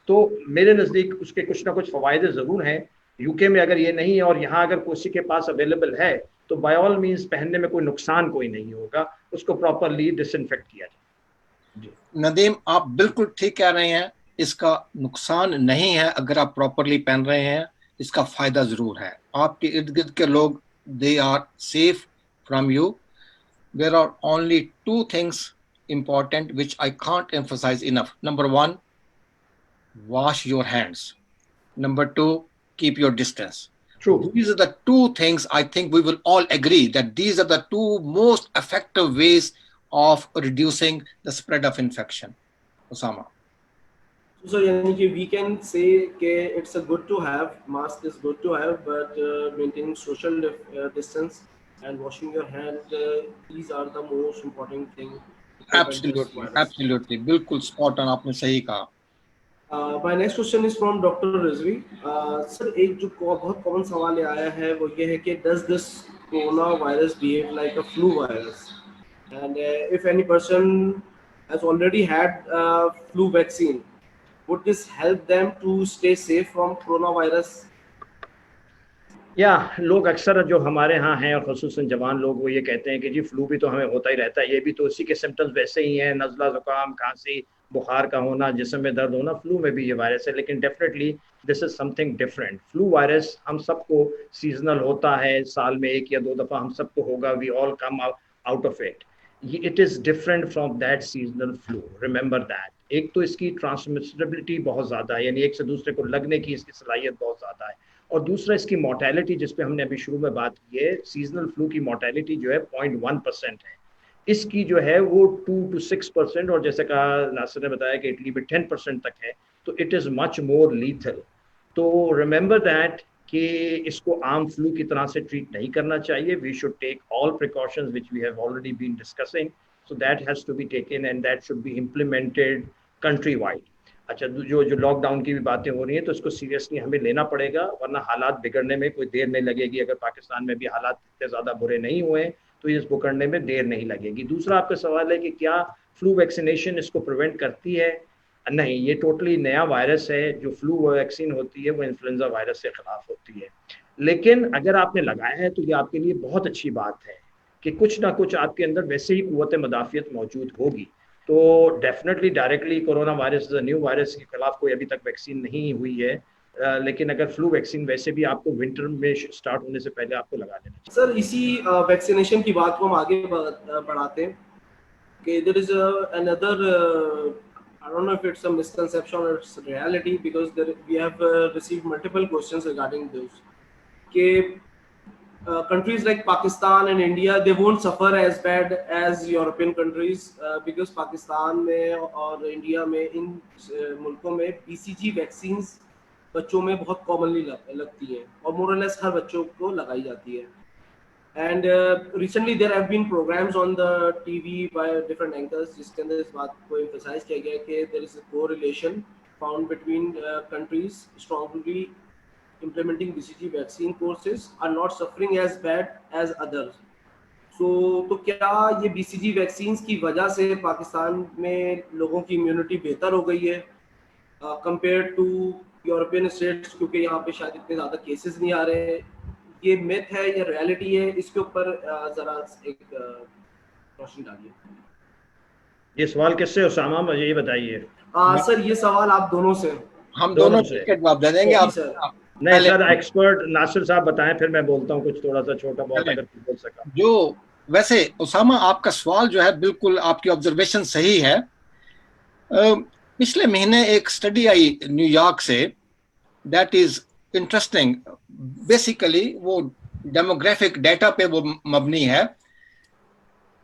[SPEAKER 3] तो मेरे नज़दीक उसके कुछ ना कुछ फ़वायदे ज़रूर हैं। यूके में अगर ये नहीं है और यहाँ अगर किसी के पास अवेलेबल है तो बाय ऑल मीन्स पहनने में कोई नुकसान कोई नहीं होगा, उसको प्रॉपरली डिसइंफेक्ट किया जाए।
[SPEAKER 2] नदीम, आप बिल्कुल ठीक कह रहे हैं, इसका नुकसान नहीं है अगर आप प्रॉपरली पहन रहे हैं, इसका फायदा जरूर है। आपके इर्द गिर्द के लोग, they are safe from you. There are only two things important which I can't emphasize enough. Number one, wash your hands. Number two, keep your distance.
[SPEAKER 3] True.
[SPEAKER 2] These are the two things I think we will all agree that these are the two most effective ways of reducing the spread of infection. Osama.
[SPEAKER 1] So यानी कि we can say कि it's a good to have, mask is good to have, but maintaining social distance and washing your hand, these are the most important thing to prevent this
[SPEAKER 2] Absolutely,
[SPEAKER 1] virus.
[SPEAKER 2] absolutely, बिल्कुल spot on, आपने सही कहा।
[SPEAKER 1] My next question is from Dr. Rizvi. Sir, एक जो बहुत common सवाल आया है वो ये है कि does this corona virus behave like a flu virus? And if any person has already had flu vaccine, would this help them to stay safe from coronavirus?
[SPEAKER 3] या लोग अक्सर जो हमारे यहाँ हैं और ख़ुसूसन जवान लोग वो ये कहते हैं कि जी फ्लू भी तो हमें होता ही रहता है, ये भी तो उसी के सिम्टम्स वैसे ही हैं, नज़ला ज़ुकाम खांसी बुखार का होना, जिस्म में दर्द होना, फ्लू में भी ये वायरस है। लेकिन definitely this is something different. Flu virus हम सबको सीजनल होता है, साल में 1 या 2 दफ़ा हम सबको होगा, we all come out of it. It is different from that seasonal flu, remember that. एक तो इसकी ट्रांसमिसिबिलिटी बहुत ज़्यादा है, यानी एक से दूसरे को लगने की इसकी सलाहियत बहुत ज़्यादा है। और दूसरा इसकी मोर्टेलिटी, जिस पे हमने अभी शुरू में बात की है, सीजनल फ्लू की मोर्टेलिटी जो है 0.1% है, इसकी जो है वो 2 to 6%, और जैसे कहा नासिर ने बताया कि इटली में 10% तक है, तो it is much more lethal. तो रिमेंबर दैट कि इसको आम फ्लू की तरह से ट्रीट नहीं करना चाहिए। We should take all precautions which we have already been discussing, so that has to be taken and that should be implemented country wide. अच्छा, जो लॉकडाउन की भी बातें हो रही हैं तो इसको सीरियसली हमें लेना पड़ेगा, वरना हालात बिगड़ने में कोई देर नहीं लगेगी। अगर पाकिस्तान में भी हालात इतने ज़्यादा बुरे नहीं हुए तो इस बिगड़ने में देर नहीं लगेगी। दूसरा आपका सवाल है कि क्या फ्लू वैक्सीनेशन इसको प्रिवेंट करती है? नहीं, ये टोटली नया वायरस है। जो फ्लू वैक्सीन होती है वो इन्फ्लुएंजा वायरस के खिलाफ होती है, लेकिन अगर आपने लगाया है तो ये आपके लिए बहुत अच्छी बात है कि कुछ ना कुछ आपके अंदर वैसे ही कुव्वत मदाफियत मौजूद होगी। तो definitely directly corona virus new virus के खिलाफ कोई अभी तक वैक्सीन नहीं हुई है, लेकिन अगर फ्लू वैक्सीन वैसे भी आपको विंटर में स्टार्ट होने से पहले आपको लगा लेना चाहिए।
[SPEAKER 1] सर इसी वैक्सीनेशन की बात को हम आगे बढ़ाते हैं कि there is another I don't know if it's a misconception or it's reality because we have received multiple questions regarding those कि countries like Pakistan and India they won't suffer as bad as European countries because Pakistan में और India में इन मुल्कों में BCG vaccines बच्चों में बहुत commonly लगती हैं और more or less हर बच्चों को लगाई जाती है. And recently there have been programs on the TV by different anchors जिसके अंदर इस बात को emphasize किया गया है कि there is a correlation found between countries strongly implementing BCG vaccine courses are not suffering as bad as others. So तो क्या ये BCG vaccines की वजह से पाकिस्तान में लोगों की immunity बेहतर हो गई है compared to यूरोपियन स्टेट्स क्योंकि यहाँ पे शायद इतने ज़्यादा केसेस नहीं आ रहे हैं. ये मिथ है या रियलिटी है इसके ऊपर जरा एक रोशनी डालिए.
[SPEAKER 3] ये सवाल किससे उसामा, मुझे ये बताइए.
[SPEAKER 1] सर ये सवाल आप दोनों से.
[SPEAKER 2] हम दोनों से जवाब दे देंगे. आप
[SPEAKER 1] सर
[SPEAKER 3] नहीं सर, एक्सपर्ट नासिर साहब बताएं, फिर मैं बोलता हूँ कुछ थोड़ा सा छोटा बहुत अगर कुछ बोल सका.
[SPEAKER 2] जो वैसे उसामा आपका सवाल जो है बिल्कुल आपकी ऑब्जर्वेशन सही है. पिछले महीने एक स्टडी आई न्यूयॉर्क से, दैट इज इंटरेस्टिंग. बेसिकली वो डेमोग्राफिक डेटा पे वो मबनी है.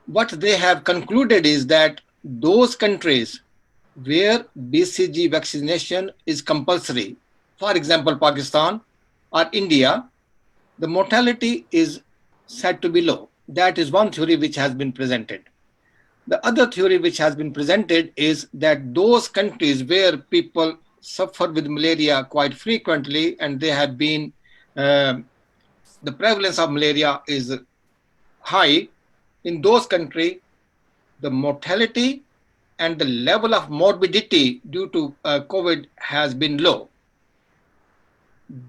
[SPEAKER 2] What they have concluded is that those countries where BCG vaccination is compulsory, for example Pakistan or India, the mortality is said to be low. That is one theory which has been presented. The other theory which has been presented is that those countries where people suffer with malaria quite frequently and they have been, the prevalence of malaria is high, in those countries, the mortality and the level of morbidity due to COVID has been low.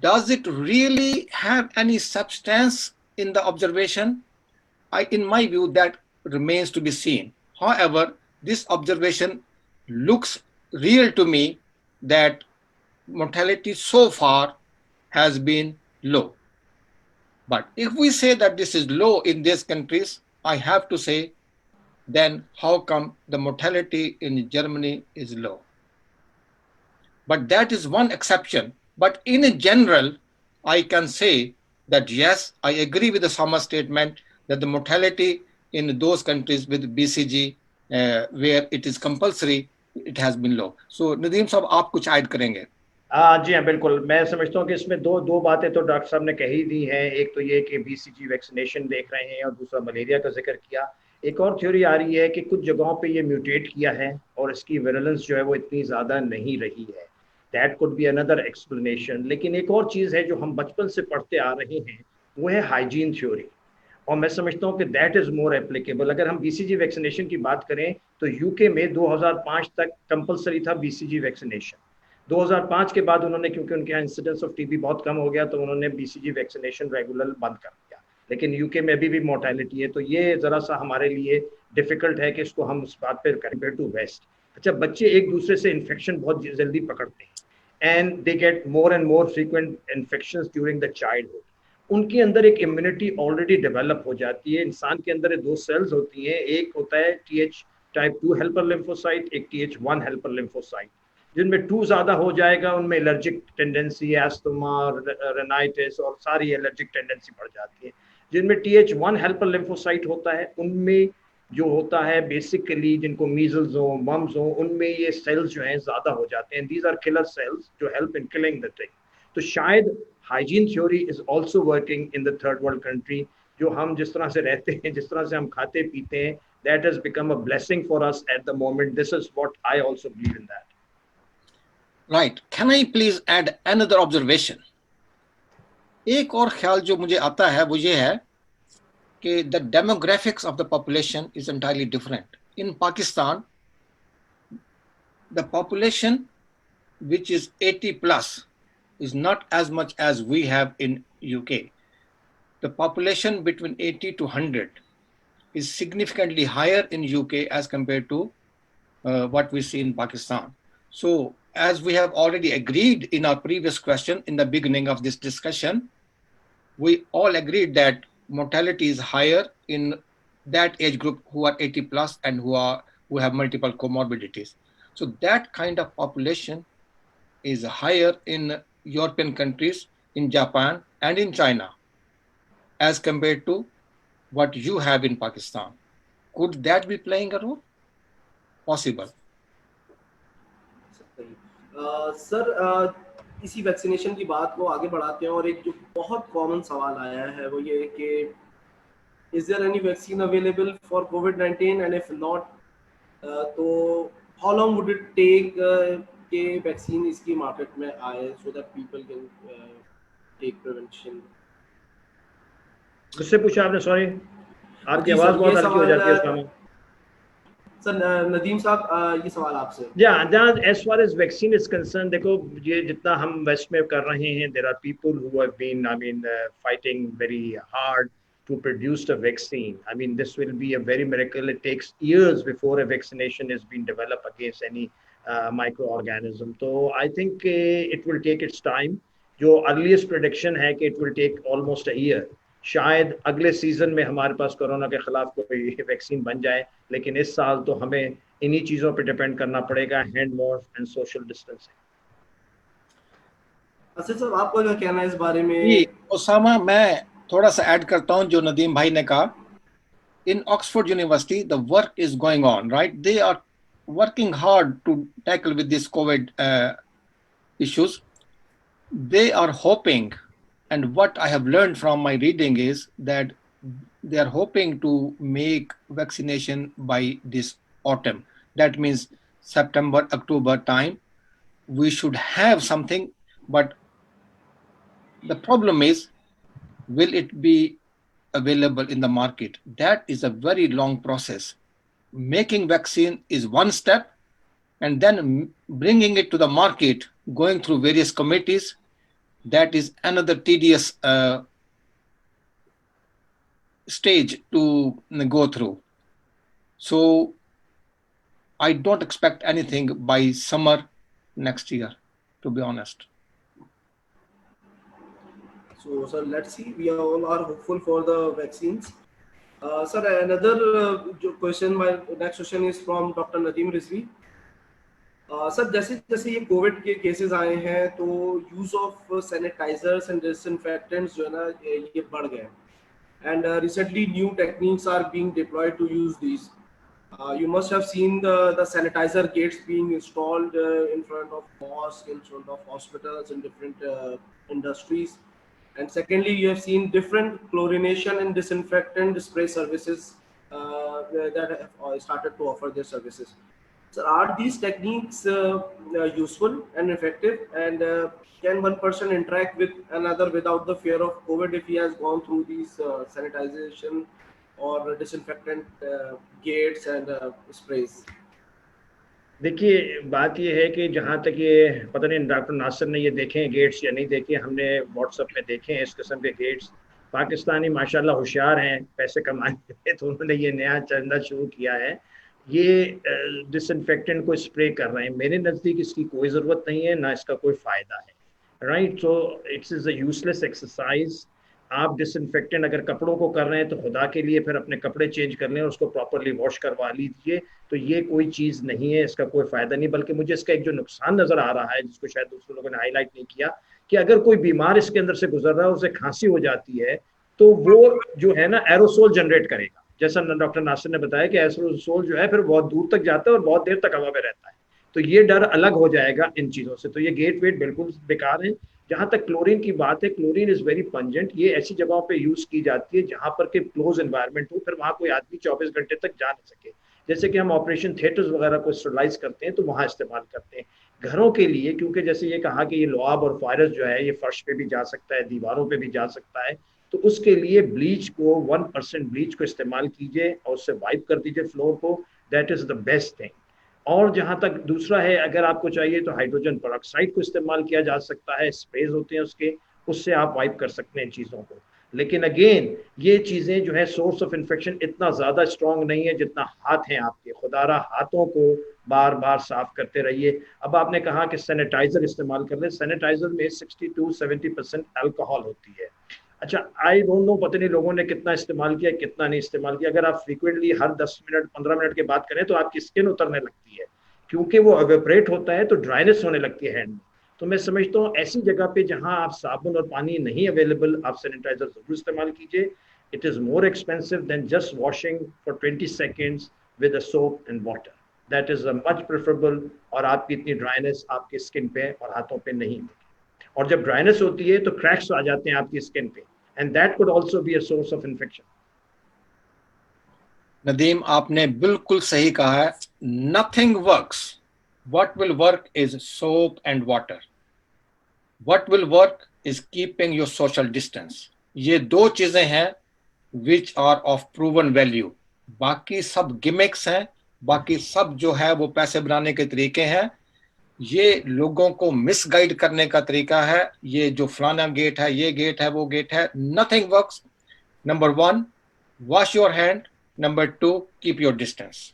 [SPEAKER 2] Does it really have any substance in the observation? In my view, that remains to be seen. However, this observation looks real to me that mortality so far has been low. But if we say that this is low in these countries, I have to say, then how come the mortality in Germany is low? But that is one exception. But in general, I can say that yes, I agree with the Sama statement that the mortality in those countries with BCG, where it is compulsory, it has been low. So Nadeem साहब आप कुछ add करेंगे?
[SPEAKER 3] जी हाँ बिल्कुल. मैं समझता हूँ कि इसमें दो बातें तो डॉक्टर साहब ने कही दी हैं. एक तो ये कि BCG वैक्सीनेशन देख रहे हैं और दूसरा मलेरिया का जिक्र किया. एक और थ्योरी आ रही है कि कुछ जगहों पे ये म्यूटेट किया है और इसकी वायलेंस जो है वो इतनी ज़्यादा नहीं रही है. That could be another explanation. लेकिन एक और चीज़ है जो हम बचपन से पढ़ते आ रहे हैं, वो है हाइजीन थ्योरी. और मैं समझता हूँ कि दैट इज़ मोर एप्लीकेबल. अगर हम BCG वैक्सीनेशन की बात करें तो यूके में 2005 तक कंपलसरी था BCG वैक्सीनेशन. 2005 के बाद उन्होंने, क्योंकि उनके यहाँ इंसिडेंस ऑफ टीबी बहुत कम हो गया, तो उन्होंने BCG वैक्सीनेशन रेगुलर बंद कर दिया. लेकिन यूके में अभी भी मोर्टेलिटी है. तो ये ज़रा सा हमारे लिए डिफ़िकल्ट है कि इसको हम उस बात पर कंपेयर टू वेस्ट. अच्छा, बच्चे एक दूसरे से इन्फेक्शन बहुत जल्दी पकड़ते हैं and they get more and more frequent infections during the childhood. उनके अंदर एक इम्यूनिटी ऑलरेडी डेवलप हो जाती है. इंसान के अंदर दो सेल्स होती हैं, एक होता है TH टाइप 2 हेल्पर लिम्फोसाइट, एक TH1 हेल्पर लिम्फोसाइट. जिनमें 2 ज़्यादा हो जाएगा उनमें एलर्जिक टेंडेंसी, एस्थमा, रेनाइटिस और सारी एलर्जिक टेंडेंसी बढ़ जाती है. जिनमें TH1 हेल्पर लिम्फोसाइट होता है उनमें जो होता है बेसिकली जिनको मीजल्स हो, मम्स हो, उनमें ये सेल्स जो हैं ज़्यादा हो जाते हैं. दीज आर किलर सेल्स जो help in killing the thing. तो शायद hygiene theory is also working in the third world country. जो हम जिस तरह से रहते हैं, जिस तरह से हम खाते पीते हैं, that has become a blessing for us at the moment. This is what I also believe in that.
[SPEAKER 2] Right. Can I please add another observation? एक और ख्याल जो मुझे आता है वो ये है कि the demographics of the population is entirely different. In Pakistan, the population which is 80 plus is not as much as we have in UK. The population between 80 to 100 is significantly higher in UK as compared to what we see in Pakistan. So as we have already agreed in our previous question in the beginning of this discussion, we all agreed that mortality is higher in that age group who are 80 plus and who have multiple comorbidities. So that kind of population is higher in European countries, in Japan and in China as compared to what you have in Pakistan. Could that be playing a role? Possible.
[SPEAKER 1] Sir इसी vaccination की बात को आगे बढ़ाते हैं और एक जो बहुत कॉमन सवाल आया है वो ये कि is there any vaccine available for COVID-19 and if not तो how long would it take कि वैक्सीन इसकी मार्केट में आए so that people can take prevention.
[SPEAKER 3] किससे पूछा आपने? सॉरी, आपकी
[SPEAKER 1] जी
[SPEAKER 3] आवाज
[SPEAKER 1] सर,
[SPEAKER 3] बहुत
[SPEAKER 1] ये
[SPEAKER 3] हल्की हो जाती है
[SPEAKER 1] सवाल
[SPEAKER 3] उसमें।
[SPEAKER 1] सर नदीम साहब ये सवाल आपसे।
[SPEAKER 3] Yeah, as far as vaccine is concerned, देखो ये जितना हम वेस्ट में कर रहे हैं, there are people who have been, I mean, fighting very hard to produce a vaccine. I mean, this will be a very miracle. It takes years before a vaccination is being developed against any microorganism. So I think it will take its time. जो earliest prediction है कि it will take almost a year. शायद अगले season में हमारे पास corona के खिलाफ कोई वैक्सीन बन जाए, लेकिन इस साल तो हमें इन्हीं चीजों पे डिपेंड करना पड़ेगा, hand wash and social distancing.
[SPEAKER 1] Asad साहब आपका क्या कहना है इस बारे में?
[SPEAKER 2] जी ओसामा, मैं थोड़ा सा ऐड करता हूं जो नदीम भाई ने कहा। In Oxford University the work is going on, right? They are working hard to tackle with this COVID issues. They are hoping, and what I have learned from my reading is that they are hoping to make vaccination by this autumn. That means September, October time, we should have something. But the problem is, will it be available in the market? That is a very long process. Making vaccine is one step, and then bringing it to the market, going through various committees, that is another tedious stage to go through. So I don't expect anything by summer next year, to be honest.
[SPEAKER 1] So sir, let's see. We all are hopeful for the vaccines. Sir, another question. My next question is from Dr. Nadeem Rizvi. Sir जैसे जैसे ये covid के cases आए हैं तो use of sanitisers and disinfectants जो है ना ये बढ़ गए and recently new techniques are being deployed to use these. You must have seen the sanitizer gates being installed in front of mosques, in front of hospitals, in different industries. And secondly, you have seen different chlorination and disinfectant spray services that have started to offer their services. So are these techniques useful and effective? And can one person interact with another without the fear of COVID if he has gone through these sanitization or disinfectant gates and sprays?
[SPEAKER 3] देखिए बात ये है कि जहाँ तक ये पता नहीं डॉक्टर नासिर ने ये देखे हैं गेट्स या नहीं देखे, हमने व्हाट्सएप में देखे हैं इस किस्म के गेट्स। पाकिस्तानी माशाल्लाह होशियार हैं पैसे कमाने में, तो उन्होंने ये नया चंदा शुरू किया है, ये डिसइंफेक्टेंट को स्प्रे कर रहे हैं। मेरे नज़दीक इसकी कोई ज़रूरत नहीं है, ना इसका कोई फ़ायदा है, right? So it's is a useless exercise. आप डिसइंफेक्टेंट अगर कपड़ों को कर रहे हैं तो खुदा के लिए फिर अपने कपड़े चेंज कर लें और उसको प्रॉपरली वॉश करवा लीजिए। तो ये कोई चीज़ नहीं है, इसका कोई फ़ायदा नहीं। बल्कि मुझे इसका एक जो नुकसान नज़र आ रहा है जिसको शायद दूसरे लोगों ने हाईलाइट नहीं किया, कि अगर कोई बीमार इसके अंदर से गुजर रहा है, उसे खांसी हो जाती है, तो वो जो है ना एरोसोल जनरेट करेगा। जैसा डॉक्टर नासिर ने बताया कि एरोसोल जो है फिर बहुत दूर तक जाता है और बहुत देर तक हवा में रहता है। तो ये डर अलग हो जाएगा इन चीज़ों से। तो ये गेट वेट बिल्कुल बेकार है। जहाँ तक क्लोरीन की बात है, क्लोरीन इज़ वेरी पंजेंट। ये ऐसी जगहों पे यूज़ की जाती है जहाँ पर के क्लोज एनवायरनमेंट हो, फिर वहाँ कोई आदमी 24 घंटे तक जा नहीं सके। जैसे कि हम ऑपरेशन थिएटर्स वगैरह को स्टरलाइज करते हैं तो वहाँ इस्तेमाल करते हैं। घरों के लिए, क्योंकि जैसे ये कहा कि ये लुआब और वायरस जो है ये फर्श पे भी जा सकता है, दीवारों पे भी जा सकता है, तो उसके लिए ब्लीच को 1% ब्लीच को इस्तेमाल कीजिए और उससे वाइप कर दीजिए फ्लोर को। That is the best thing. और जहाँ तक दूसरा है, अगर आपको चाहिए तो हाइड्रोजन पेरोक्साइड को इस्तेमाल किया जा सकता है, स्प्रेज होते हैं उसके, उससे आप वाइप कर सकते हैं चीज़ों को। लेकिन अगेन ये चीज़ें जो है सोर्स ऑफ इन्फेक्शन इतना ज़्यादा स्ट्रॉन्ग नहीं है जितना हाथ हैं आपके। खुदारा हाथों को बार बार साफ करते रहिए। अब आपने कहा कि सैनिटाइजर इस्तेमाल कर ले, सैनिटाइजर में 60 to 70% अल्कोहल होती है। अच्छा, आई डोंट नो, पता नहीं लोगों ने कितना इस्तेमाल किया कितना नहीं इस्तेमाल किया। अगर आप फ्रीक्वेंटली हर 10 मिनट 15 मिनट के बाद करें तो आपकी स्किन उतरने लगती है, क्योंकि वो एवेपरेट होता है तो ड्राइनेस होने लगती है हैंड में। तो मैं समझता हूँ ऐसी जगह पे जहां आप साबुन और पानी नहीं अवेलेबल, आप सैनिटाइजर जरूर इस्तेमाल कीजिए। It is more expensive than just washing for 20 seconds with soap and water. That is much preferable. और आपकी इतनी ड्राइनेस आपकी स्किन पे और हाथों पे नहीं होगी। और जब ड्राइनेस होती है तो क्रैक्स आ जाते हैं आपकी स्किन पे, and that could also be a source of infection.
[SPEAKER 2] Nadeem, आपने बिल्कुल सही कहा है। Nothing works, what will work is soap and water, what will work is keeping your social distance. ये दो चीजें हैं which are of proven value. बाकी सब गिमिक्स हैं, बाकी सब जो है वो पैसे बनाने के तरीके हैं। ये लोगों को मिसगाइड करने का तरीका है। ये जो फलाना गेट है, ये गेट है, वो गेट है, nothing works. Number one, wash your hand. Number two, keep your distance.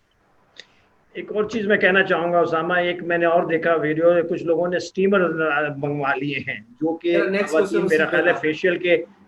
[SPEAKER 3] एक और चीज मैं कहना चाहूंगा उसामा, एक मैंने और देखा वीडियो, कुछ लोगों ने स्टीमर मंगवा लिए हैं, जो कि
[SPEAKER 1] मेरा नेक्स्ट क्वेश्चन
[SPEAKER 3] खवातीन
[SPEAKER 1] उसी
[SPEAKER 3] मेरा
[SPEAKER 1] पे
[SPEAKER 3] ख्याल है
[SPEAKER 1] था।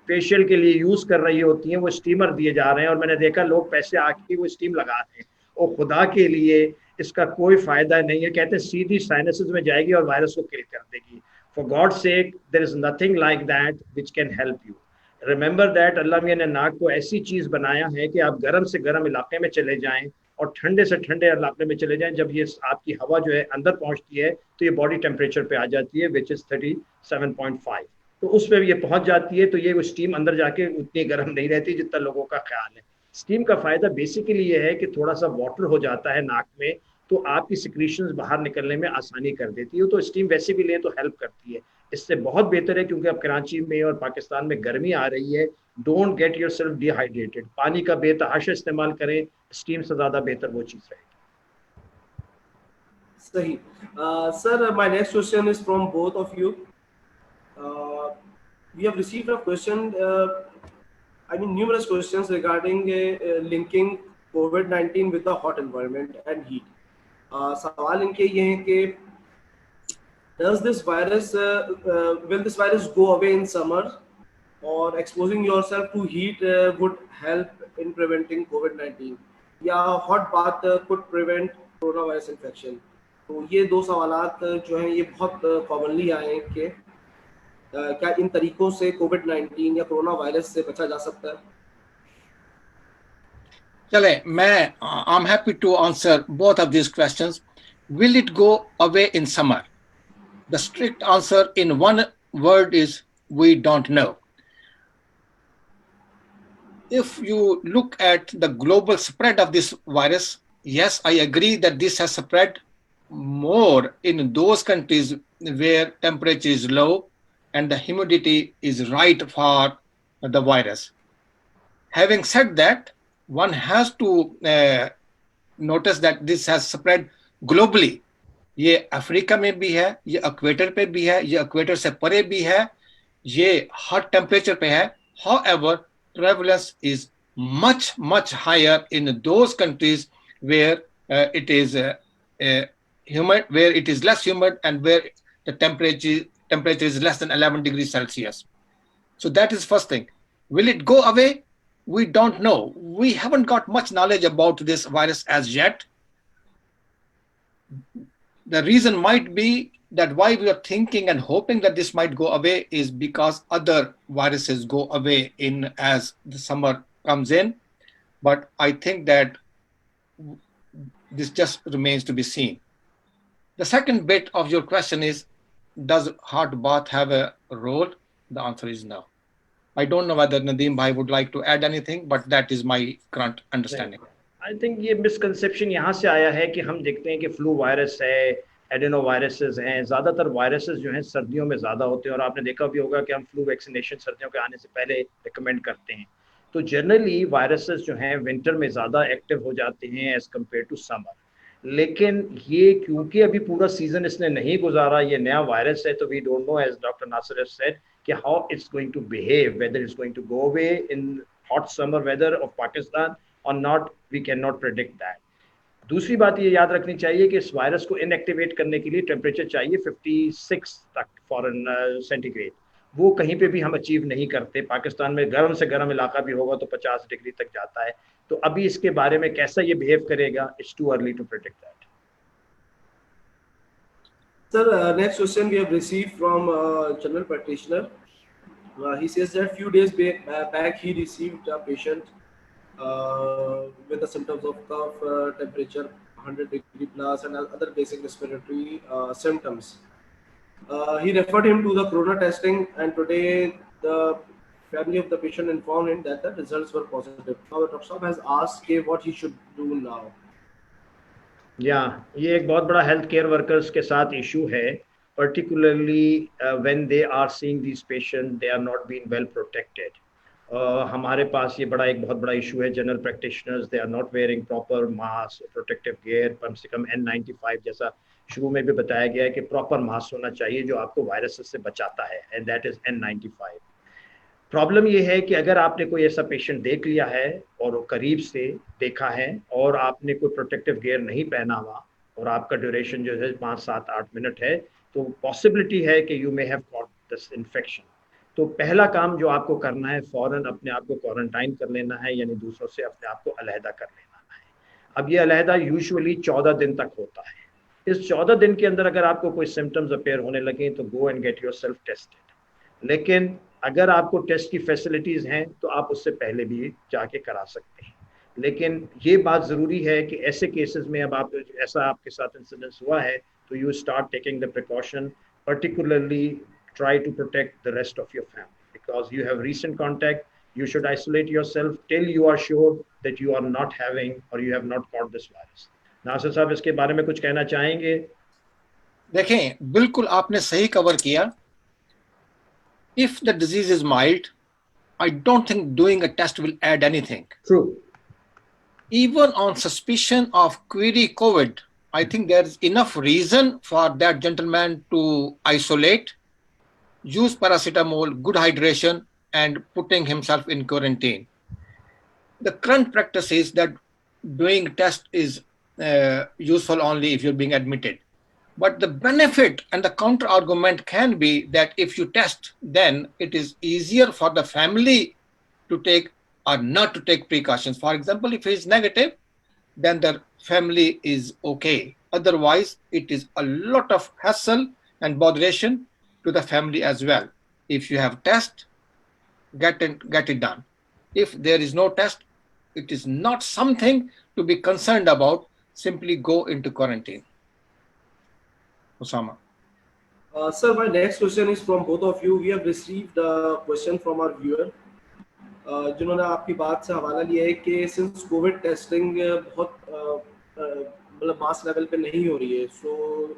[SPEAKER 3] फेशियल के लिए यूज कर रही होती हैं, वो स्टीमर दिए जा रहे हैं। और मैंने देखा लोग पैसे आके वो स्टीम लगा रहे हैं, और खुदा के लिए इसका कोई फायदा नहीं है। कहते हैं सीधी साइनसेस में जाएगी और वायरस को किल कर देगी। For God sake, there is nothing like that which can help you. Remember that Allah मियां ने नाक को ऐसी चीज बनाया है कि आप गर्म से गर्म इलाके में चले जाएं और ठंडे से ठंडे इलाके में चले जाएं, जब ये आपकी हवा जो है अंदर पहुंचती है तो ये बॉडी टेम्परेचर पे आ जाती है, विच इज 37.5। तो उस पर ये पहुंच जाती है, तो ये वो स्टीम अंदर जाके उतनी गर्म नहीं रहती जितना लोगों का ख्याल है। स्टीम का फायदा बेसिकली ये है कि थोड़ा सा वाटर हो जाता है नाक में, तो आपकी सिक्रीशंस बाहर निकलने में आसानी कर देती है। तो स्टीम वैसे भी लें तो हेल्प करती है। इससे बहुत बेहतर है, क्योंकि अब कराची में और पाकिस्तान में गर्मी आ रही है। Don't get your self dehydrated, पानी का बेतहाशा इस्तेमाल करें, स्टीम से ज़्यादा बेहतर वो चीज़ रहेगी।
[SPEAKER 1] Sahi. Sir, my next question is from both of you. Uh, we have received a question, numerous questions regarding linking COVID-19 with the hot environment and heat. सवाल इनके ये हैं कि does this virus, will this virus go away in summer, or exposing yourself to heat would help in preventing COVID-19, या hot bath could prevent coronavirus infection? तो ये दो सवालात जो हैं ये बहुत कॉमनली आए हैं कि क्या इन तरीकों से कोविड-19 या कोरोना वायरस से बचा जा सकता है?
[SPEAKER 2] चले, I'm happy to answer both of these questions. Will it go away in summer? The strict answer in one word is we don't know. If you look at the global spread of this virus, yes, I agree that this has spread more in those countries where temperature is low and the humidity is right for the virus. Having said that, one has to notice that this has spread globally. ये Africa में भी है, ये equator पे भी है, ये equator से परे भी है, ये हॉट टेम्परेचर पे है. However, prevalence is much higher in those countries where it is humid, where it is less humid, and where the temperature is less than 11 degrees Celsius. So that is first thing. Will it go away? We don't know. We haven't got much knowledge about this virus as yet. The reason might be that why we are thinking and hoping that this might go away is because other viruses go away in as the summer comes in. But I think that this just remains to be seen. The second bit of your question is, does hot bath have a role? The answer is no. I don't know whether Nadeem bhai would like to add anything, but that is my current understanding.
[SPEAKER 3] I think ये misconception यहाँ से आया है कि हम देखते हैं कि फ्लू वायरस है, एडेनो वायरसेस हैं। ज़्यादातर वायरसेस जो हैं सर्दियों में ज़्यादा होते हैं, और आपने देखा भी होगा कि हम फ्लू वैक्सीनेशन सर्दियों के आने से पहले रिकमेंड करते हैं। तो जनरली वायरसेस जो हैं विंटर में ज़्यादा एक्टिव हो जाते हैं एज़ कम्पेयर टू समर। लेकिन ये क्योंकि अभी पूरा सीजन इसने नहीं गुजारा, ये नया वायरस है, तो we don't know, as doctor Nasir said, कि how it's going to behave, whether it's going to go away in hot summer weather of Pakistan or not, we cannot predict that. दूसरी बात ये याद रखनी चाहिए कि इस वायरस को इनएक्टिवेट करने के लिए टेम्परेचर चाहिए 56 तक फॉरेन सेंटीग्रेड। वो कहीं पे भी हम अचीव नहीं करते। पाकिस्तान में गर्म से गर्म इलाका भी होगा तो 50 डिग्री तक जाता है। तो अभी इसके बारे में कैसा ये बिहेव करेगा, it's too early to predict that.
[SPEAKER 1] Sir, next question we have received from general practitioner. He says that few days back he received a patient with the symptoms of cough, temperature 100-degree plus, and other basic respiratory symptoms. He referred him to the corona testing, and today the family of the patient informed him that the results were positive. Now, Dr. Saab has asked what he should do now.
[SPEAKER 3] या ये एक बहुत बड़ा health care workers के साथ issue है, particularly when they are seeing these patients, they are not being well protected. हमारे पास ये एक बहुत बड़ा इशू है। General practitioners they are not wearing proper mask, protective gear, कम से कम N95 जैसा शुरू में भी बताया गया है कि प्रॉपर मास्क होना चाहिए जो आपको वायरस से बचाता है, and that is N95। Problem ये है कि अगर आपने कोई ऐसा पेशेंट देख लिया है और वो करीब से देखा है और आपने कोई प्रोटेक्टिव गियर नहीं पहना हुआ और आपका ड्यूरेशन जो है 5, 7, 8 मिनट है, तो पॉसिबिलिटी है कि you may have got this infection. तो पहला काम जो आपको करना है, फौरन अपने आप को क्वारंटाइन कर लेना है, यानी दूसरों से अपने आप को अलहदा कर लेना है। अब ये अलहदा यूजुअली 14 दिन तक होता है। इस 14 दिन के अंदर अगर आपको कोई सिम्टम्स अपेयर होने लगे तो go and get your self tested. लेकिन अगर आपको टेस्ट की फैसिलिटीज़ हैं तो आप उससे पहले भी जाके करा सकते हैं। लेकिन ये बात ज़रूरी है कि ऐसे केसेस में, अब आप ऐसा आपके साथ इंसिडेंस हुआ है, तो you start taking the precaution, particularly try to protect the rest of your family because you have recent contact. You should isolate yourself till you are sure that you are not having or you have not caught this virus. Nasir साहब, इसके बारे में कुछ कहना चाहेंगे?
[SPEAKER 2] देखें, बिल्कुल आपने सही कवर किया। If the disease is mild, I don't think doing a test will add anything.
[SPEAKER 3] True.
[SPEAKER 2] Even on suspicion of query COVID, I think there's enough reason for that gentleman to isolate, use paracetamol, good hydration, and putting himself in quarantine. The current practice is that doing test is useful only if you're being admitted. But the benefit and the counter argument can be that if you test, then it is easier for the family to take or not to take precautions. For example, if he is negative, then the family is okay. Otherwise, it is a lot of hassle and botheration to the family as well. If you have test, get it done. If there is no test, it is not something to be concerned about. Simply go into quarantine. Osama.
[SPEAKER 1] Sir, my next question is from both of you. We have received a question from our viewer. जिन्होंने आपकी बात से हवाला लिया है कि since Covid testing बहुत मतलब मास लेवल पे नहीं हो रही है, सो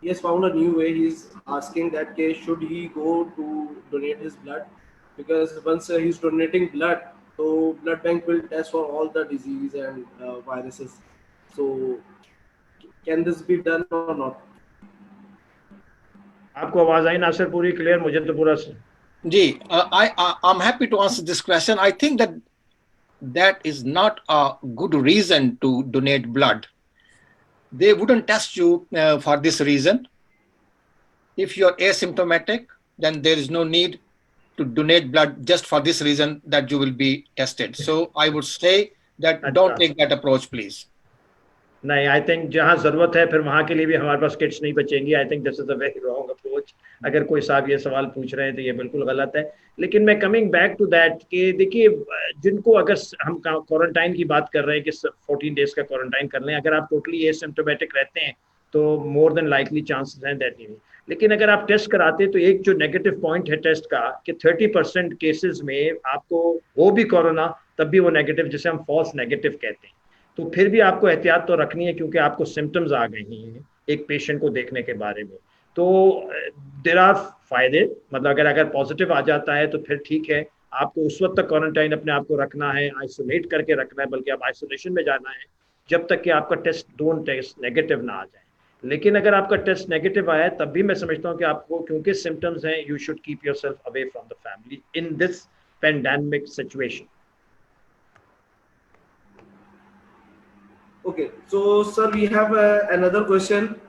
[SPEAKER 1] he has found a new way. He is asking that should he go to donate his blood, because once he's donating blood, so blood bank will test for all the disease and viruses. So can this be done or not?
[SPEAKER 3] आपको आवाज आई नासिर? पूरी clear? मुझे तो पूरा
[SPEAKER 2] जी, I'm happy to answer this question. I think that is not a good reason to donate blood. They wouldn't test you for this reason. If you're asymptomatic, then there is no need to donate blood just for this reason that you will be tested. So I would say that don't take that approach, please.
[SPEAKER 3] नहीं, I think जहाँ जरूरत है फिर वहाँ के लिए भी हमारे पास किट्स नहीं बचेंगी। I think this is a very wrong approach. अगर कोई साहब ये सवाल पूछ रहे हैं तो ये बिल्कुल गलत है। लेकिन मैं कमिंग बैक टू दैट कि देखिए, जिनको अगर हम क्वारंटाइन की बात कर रहे हैं कि 14 डेज का क्वारंटाइन कर लें, अगर आप टोटली एसिम्प्टोमेटिक रहते हैं तो मोर देन लाइकली चांसेस हैं दैट नहीं। लेकिन अगर आप टेस्ट कराते हैं तो एक जो नेगेटिव पॉइंट है टेस्ट का कि 30% केसेस में आपको हो भी कोरोना तब भी वो नेगेटिव, जिसे हम फॉल्स नेगेटिव कहते हैं। तो फिर भी आपको एहतियात तो रखनी है क्योंकि आपको सिम्टम्स आ गए हैं एक पेशेंट को देखने के बारे में। तो देयर आर फायदे, मतलब अगर पॉजिटिव आ जाता है तो फिर ठीक है, आपको उस वक्त तक क्वारंटाइन अपने आप को रखना है, आइसोलेट करके रखना है, बल्कि आप आइसोलेशन में जाना है जब तक कि आपका टेस्ट नेगेटिव ना आ जाए। लेकिन अगर आपका टेस्ट नेगेटिव आया है तब भी मैं समझता हूँ कि आपको, क्योंकि सिम्टम्स हैं, you should keep yourself away from the family in this pandemic situation.
[SPEAKER 1] Okay, so sir, we have another question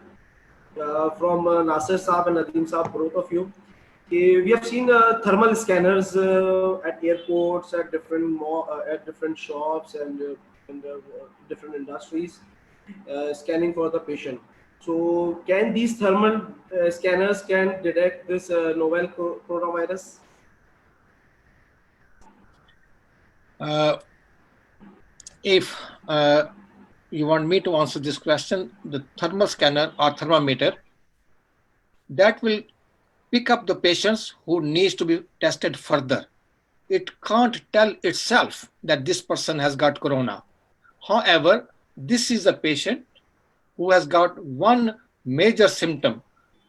[SPEAKER 1] from Nasir Saab and Nadeem Saab, both of you. Okay, we have seen thermal scanners at airports, at at different shops, and different industries, scanning for the patient. So, can these thermal scanners can detect this novel coronavirus?
[SPEAKER 2] Uh, if you want me to answer this question, the thermal scanner or thermometer that will pick up the patients who needs to be tested further. It can't tell itself that this person has got corona. However, this is a patient who has got one major symptom.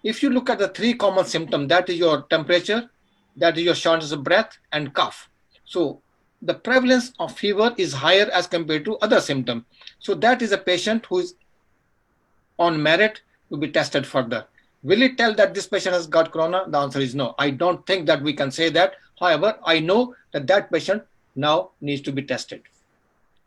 [SPEAKER 2] If you look at the three common symptoms, that is your temperature, that is your shortness of breath, and cough. So the prevalence of fever is higher as compared to other symptoms. So that is a patient who is on merit to be tested further. Will it tell that this patient has got corona? The answer is no. I don't think that we can say that. However, I know that that patient now needs to be tested.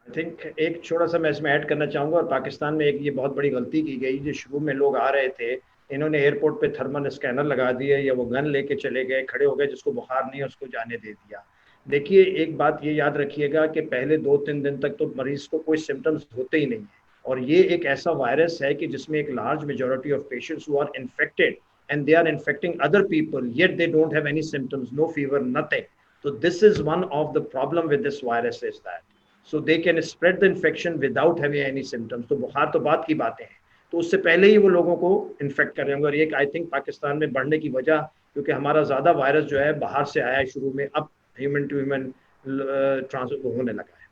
[SPEAKER 3] I think एक छोटा सा मैं इसमें add करना चाहूँगा, और पाकिस्तान में एक ये बहुत बड़ी गलती की गई, जो शुरू में लोग आ रहे थे, इन्होंने एयरपोर्ट पे थर्मल स्कैनर लगा दिए या वो गन लेके चले गए, खड़े हो गए, जिसको बुखार नहीं है उसको जाने दे दिया। देखिए, एक बात ये याद रखिएगा कि पहले 2-3 दिन तक तो मरीज को कोई सिम्टम्स होते ही नहीं है, और ये एक ऐसा वायरस है कि जिसमें एक large majority of patients who are infected and they are infecting other people, yet they don't have any symptoms, no fever, nothing. तो this is one of the problem with this virus is that so they can spread the infection without having any symptoms। तो बुखार तो बात की बातें हैं, तो उससे पहले ही वो लोगों को इन्फेक्ट कर रहे होंगे। और ये आई थिंक पाकिस्तान में बढ़ने की वजह, क्योंकि हमारा ज़्यादा वायरस जो है बाहर से आया है शुरू में, अब ह्यूमन टू ह्यूमन ट्रांसफर होने लगा है।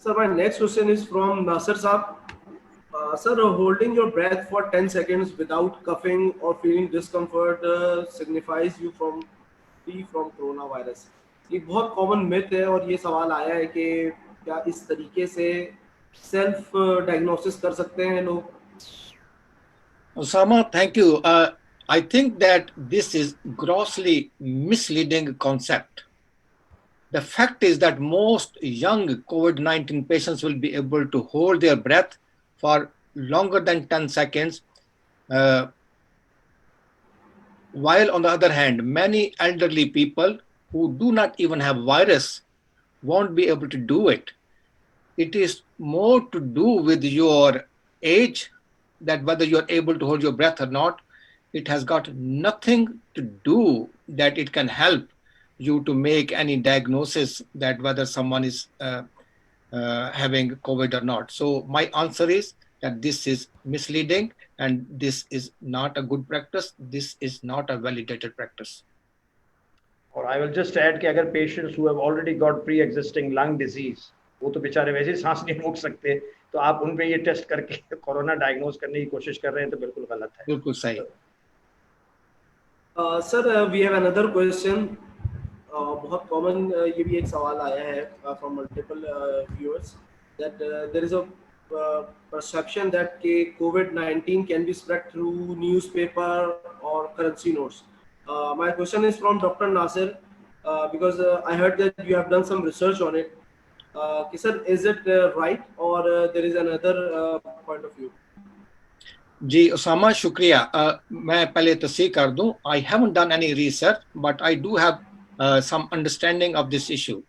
[SPEAKER 1] Sir, my next question is from Nasir Saab. Sir, holding your breath for 10 seconds without coughing or feeling discomfort signifies you from free from coronavirus. ये बहुत कॉमन मिथ है, और ये सवाल आया है कि क्या इस तरीके से सेल्फ डायग्नोसिस कर सकते हैं लोग?
[SPEAKER 2] Osama, thank you. I think that this is grossly misleading concept. The fact is that most young COVID-19 patients will be able to hold their breath for longer than 10 seconds, while on the other hand, many elderly people who do not even have virus won't be able to do it. It is more to do with your age, that whether you're able to hold your breath or not. It has got nothing to do that it can help you to make any diagnosis that whether someone is having COVID or not. So my answer is that this is misleading and this is not a good practice. This is not a validated practice.
[SPEAKER 3] और I will just add कि अगर patients who have already got pre existing lung disease, वो तो बेचारे वैसे ही सांस नहीं रोक सकते, तो आप उन पे ये टेस्ट करके कोरोना डायग्नोज करने की कोशिश कर रहे हैं, तो बिल्कुल गलत है।
[SPEAKER 2] बिल्कुल सही।
[SPEAKER 1] Sir, we have another question. बहुत कॉमन ये भी एक सवाल आया है from multiple viewers, that there is a perception that COVID-19 can be spread through newspaper or currency notes. My question is from Dr. Nasir, because I heard that you have done some research on it. Sir, is it right, or there is another point of view?
[SPEAKER 2] जी उसामा शुक्रिया। मैं पहले तस्दीक कर दूं, I haven't done any research, but I do have some understanding of this issue.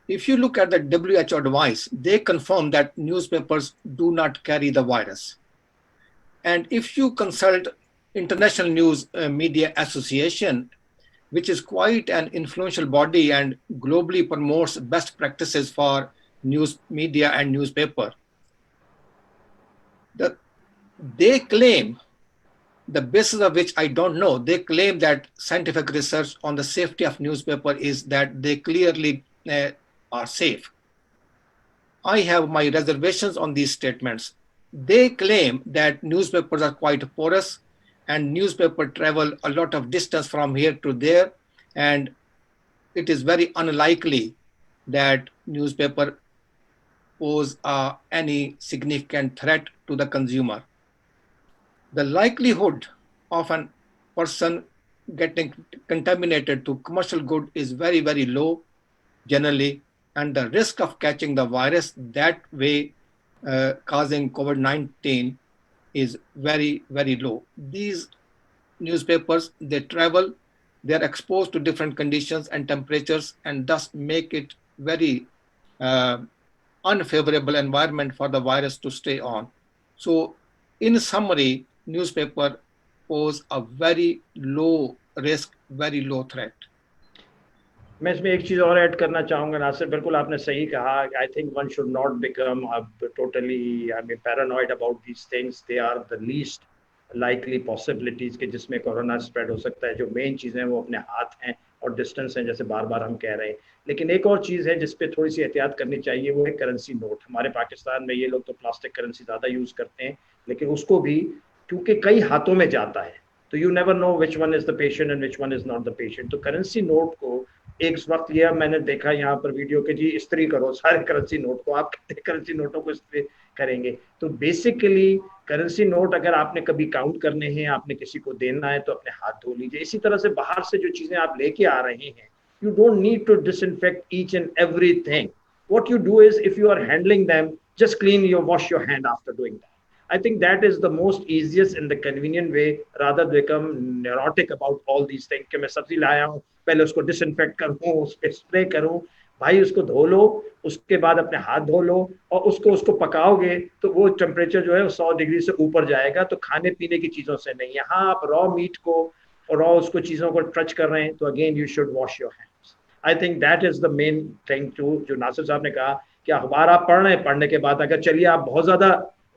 [SPEAKER 2] If you look at the WHO advice, they confirm that newspapers do not carry the virus. And if you consult International News Media Association, which is quite an influential body and globally promotes best practices for news media and newspaper, they claim, the basis of which I don't know, they claim that scientific research on the safety of newspaper is that they clearly are safe. I have my reservations on these statements. They claim that newspapers are quite porous and newspaper travel a lot of distance from here to there, and it is very unlikely that newspaper pose any significant threat to the consumer. The likelihood of a person getting contaminated to commercial good is very, very low generally, and the risk of catching the virus that way, causing COVID-19, is very, very low. These newspapers, they travel, they're exposed to different conditions and temperatures, and thus make it very uh, unfavorable environment for the virus to stay on. So, in summary, newspaper pose a very low risk, very low threat.
[SPEAKER 3] मैं इसमें एक चीज़ और add करना चाहूँगा नासिर, बिल्कुल आपने सही कहा. I think one should not become totally I mean paranoid about these things. They are the least likely possibilities के जिसमें कोरोना स्प्रेड हो सकता है. जो मेन चीज़ें हैं वो अपने हाथ हैं और डिस्टेंस हैं, जैसे बार बार हम कह रहे हैं. लेकिन एक और चीज़ है जिस पे थोड़ी सी एहतियात करनी चाहिए, वो है करेंसी नोट. हमारे पाकिस्तान में ये लोग तो प्लास्टिक करेंसी ज़्यादा यूज़ करते हैं, लेकिन उसको भी क्योंकि कई हाथों में जाता है, तो you never know which one is the patient and which one is not the patient. तो करेंसी नोट को एक वक्त लिया, मैंने देखा यहाँ पर वीडियो के जी इस्त्री करो सारे करेंसी नोट को. आप कितने करेंसी नोटों को इस्त्री करेंगे? तो बेसिकली करेंसी नोट अगर आपने कभी काउंट करने हैं, आपने किसी को देना है, तो अपने हाथ धो लीजिए. इसी तरह से बाहर से जो चीजें आप लेके आ रहे हैं, you don't need to disinfect each and everything. What you do is, if you are handling them, just wash your hand after doing that. I think that is the most easiest and the convenient way, rather become neurotic about all these things. कि मैं सब्जी लाया हूँ, पहले उसको disinfect करूँ, उस पर स्प्रे करूँ. भाई उसको धो लो, उसके बाद अपने हाथ धो लो, और उसको पकाओगे तो वो टेम्परेचर जो है 100 डिग्री से ऊपर जाएगा. तो खाने पीने की चीज़ों से नहीं. यहाँ आप रॉ मीट को और रॉ उसको चीज़ों को टच कर रहे हैं, तो again you should wash your hands. I think that is the main thing too, जो नासिर साहब ने कहा कि अखबार आप पढ़ रहे हैं, पढ़ने के बाद अगर चलिए आप बहुत ज़्यादा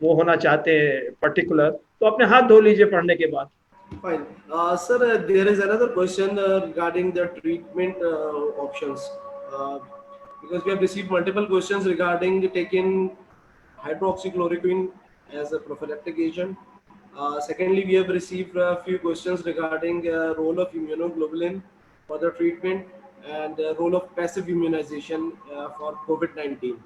[SPEAKER 3] वो होना चाहते हैं पर्टिकुलर, तो अपने हाथ धो लीजिए पढ़ने के बाद.
[SPEAKER 1] Fine. Sir, there is another question regarding the treatment options. Uh, because we have received multiple questions regarding taking hydroxychloroquine as a prophylactic agent. Secondly, we have received a few questions regarding role of immunoglobulin for the treatment and role of passive immunization for COVID-19.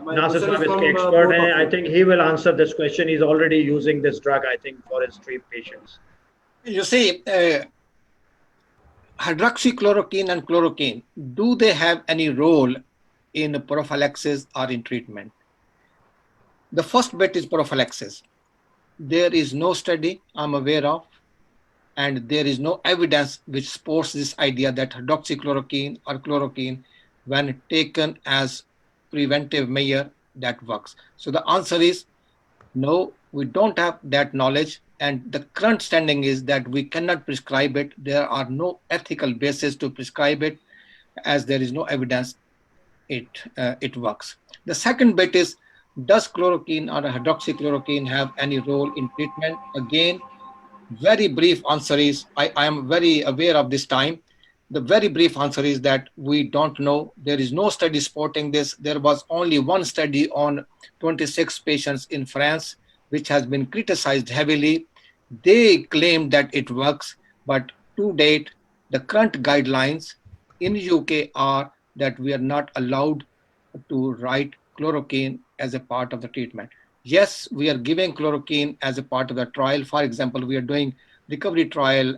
[SPEAKER 1] My
[SPEAKER 3] Nasir
[SPEAKER 1] question is
[SPEAKER 3] Saab
[SPEAKER 1] from
[SPEAKER 3] is expert
[SPEAKER 1] both
[SPEAKER 3] हैं.
[SPEAKER 1] of
[SPEAKER 3] I
[SPEAKER 1] you.
[SPEAKER 3] think he will answer this question. He's already using this drug, I think, for his treat patients.
[SPEAKER 2] You see, hydroxychloroquine and chloroquine, do they have any role in prophylaxis or in treatment? The first bit is prophylaxis. There is no study I'm aware of, and there is no evidence which supports this idea that hydroxychloroquine or chloroquine, when taken as preventive measure, that works. So the answer is no, we don't have that knowledge, and the current standing is that we cannot prescribe it. There are no ethical basis to prescribe it, as there is no evidence it works. The second bit is, does chloroquine or hydroxychloroquine have any role in treatment? Again, very brief answer is, I am very aware of this time. The very brief answer is that we don't know. There is no study supporting this. There was only one study on 26 patients in France, which has been criticized heavily. They claim that it works, but to date, the current guidelines in UK are that we are not allowed to write chloroquine as a part of the treatment. Yes, we are giving chloroquine as a part of the trial. For example, we are doing recovery trial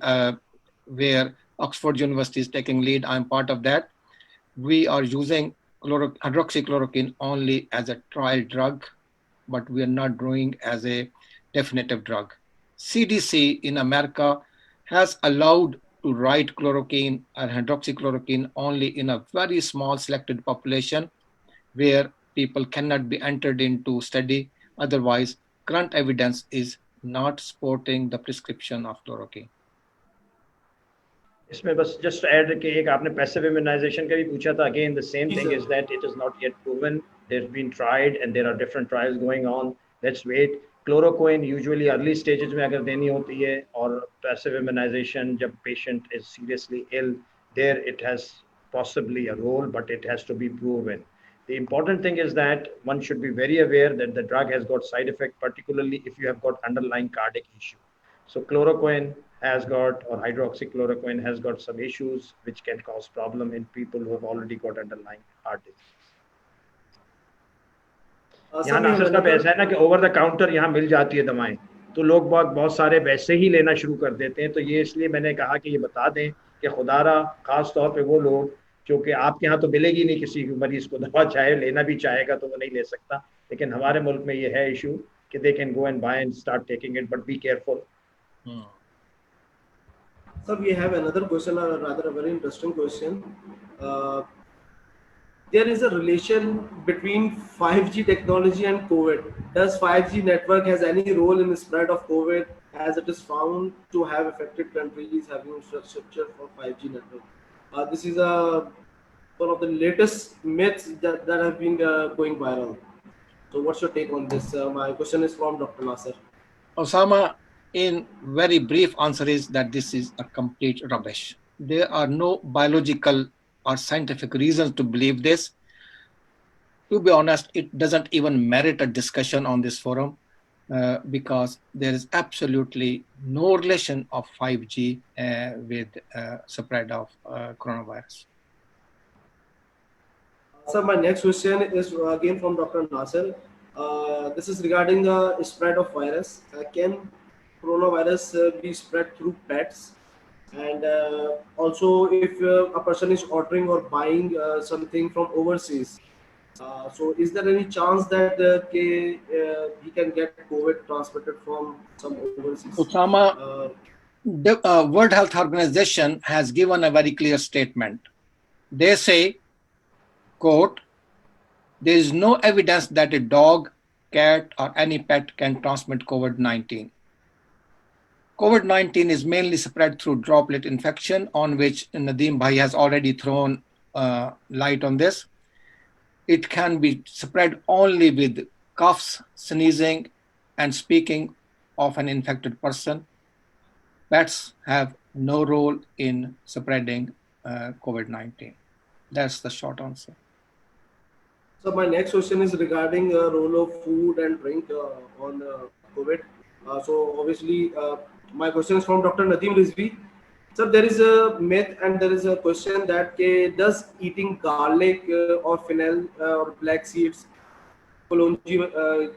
[SPEAKER 2] where Oxford University is taking lead. I'm part of that. We are using hydroxychloroquine only as a trial drug, but we are not doing as a definitive drug. CDC in America has allowed to write chloroquine and hydroxychloroquine only in a very small selected population where people cannot be entered into study. Otherwise, current evidence is not supporting the prescription of chloroquine.
[SPEAKER 3] इसमें बस just add कि एक आपने passive immunization का भी पूछा था. Again, the same
[SPEAKER 1] Yes,
[SPEAKER 3] thing
[SPEAKER 1] sir.
[SPEAKER 3] is that it is not yet proven. There's been tried and there are different trials going on. Let's wait. Chloroquine usually early stages में अगर देनी होती है, और passive immunization जब patient is seriously ill, there it has possibly a role, but it has to be proven. The important thing is that one should be very aware that the drug has got side effect, particularly if you have got underlying cardiac issue. So chloroquine has got, or hydroxychloroquine has got some issues which can cause problem in people who have already got underlying heart disease. यहाँ नासिर साहब ऐसा है ना कि over the counter यहाँ मिल जाती है दवाएं, तो लोग बहुत सारे वैसे ही लेना शुरू कर देते हैं. तो ये इसलिए मैंने कहा कि ये बता दें कि खुदारा खास तौर पे वो लोग जो कि आपके यहाँ तो मिलेगी नहीं, किसी मरीज को दवा चाहे लेना भी चाहेगा तो वो नहीं ले सकता, लेकिन हमारे मुल्क में ये है इशू कि they can go and buy and start taking it, but be careful.
[SPEAKER 1] So we have another question, or rather a very interesting question. Uh, there is a relation between 5G technology and COVID. Does 5G network has any role in the spread of COVID, as it is found to have affected countries having infrastructure for 5G network? This is one of the latest myths that have been going viral. So what's your take on this? My question is from Dr. Nasir.
[SPEAKER 2] Osama, in very brief answer is that this is a complete rubbish. There are no biological or scientific reasons to believe this. To be honest, it doesn't even merit a discussion on this forum because there is absolutely no relation of 5G with spread of coronavirus.
[SPEAKER 1] So my next question is again from Dr. Nasir. This is regarding the spread of virus. Can coronavirus be spread through pets? And also, if a person is ordering or buying something from overseas, so is there any chance that he can get COVID transmitted from some overseas?
[SPEAKER 2] Osama, the World Health Organization has given a very clear statement. They say, quote, there is no evidence that a dog, cat, or any pet can transmit COVID-19. COVID-19 is mainly spread through droplet infection, on which Nadeem Bhai has already thrown light on this. It can be spread only with coughs, sneezing, and speaking of an infected person. Pets have no role in spreading COVID-19. That's the short answer.
[SPEAKER 1] So my next question is regarding the role of food and drink on COVID. So obviously, my question is from Dr. Nadeem Rizvi. So there is a myth and there is a question that does eating garlic or fennel or black seeds, kalonji,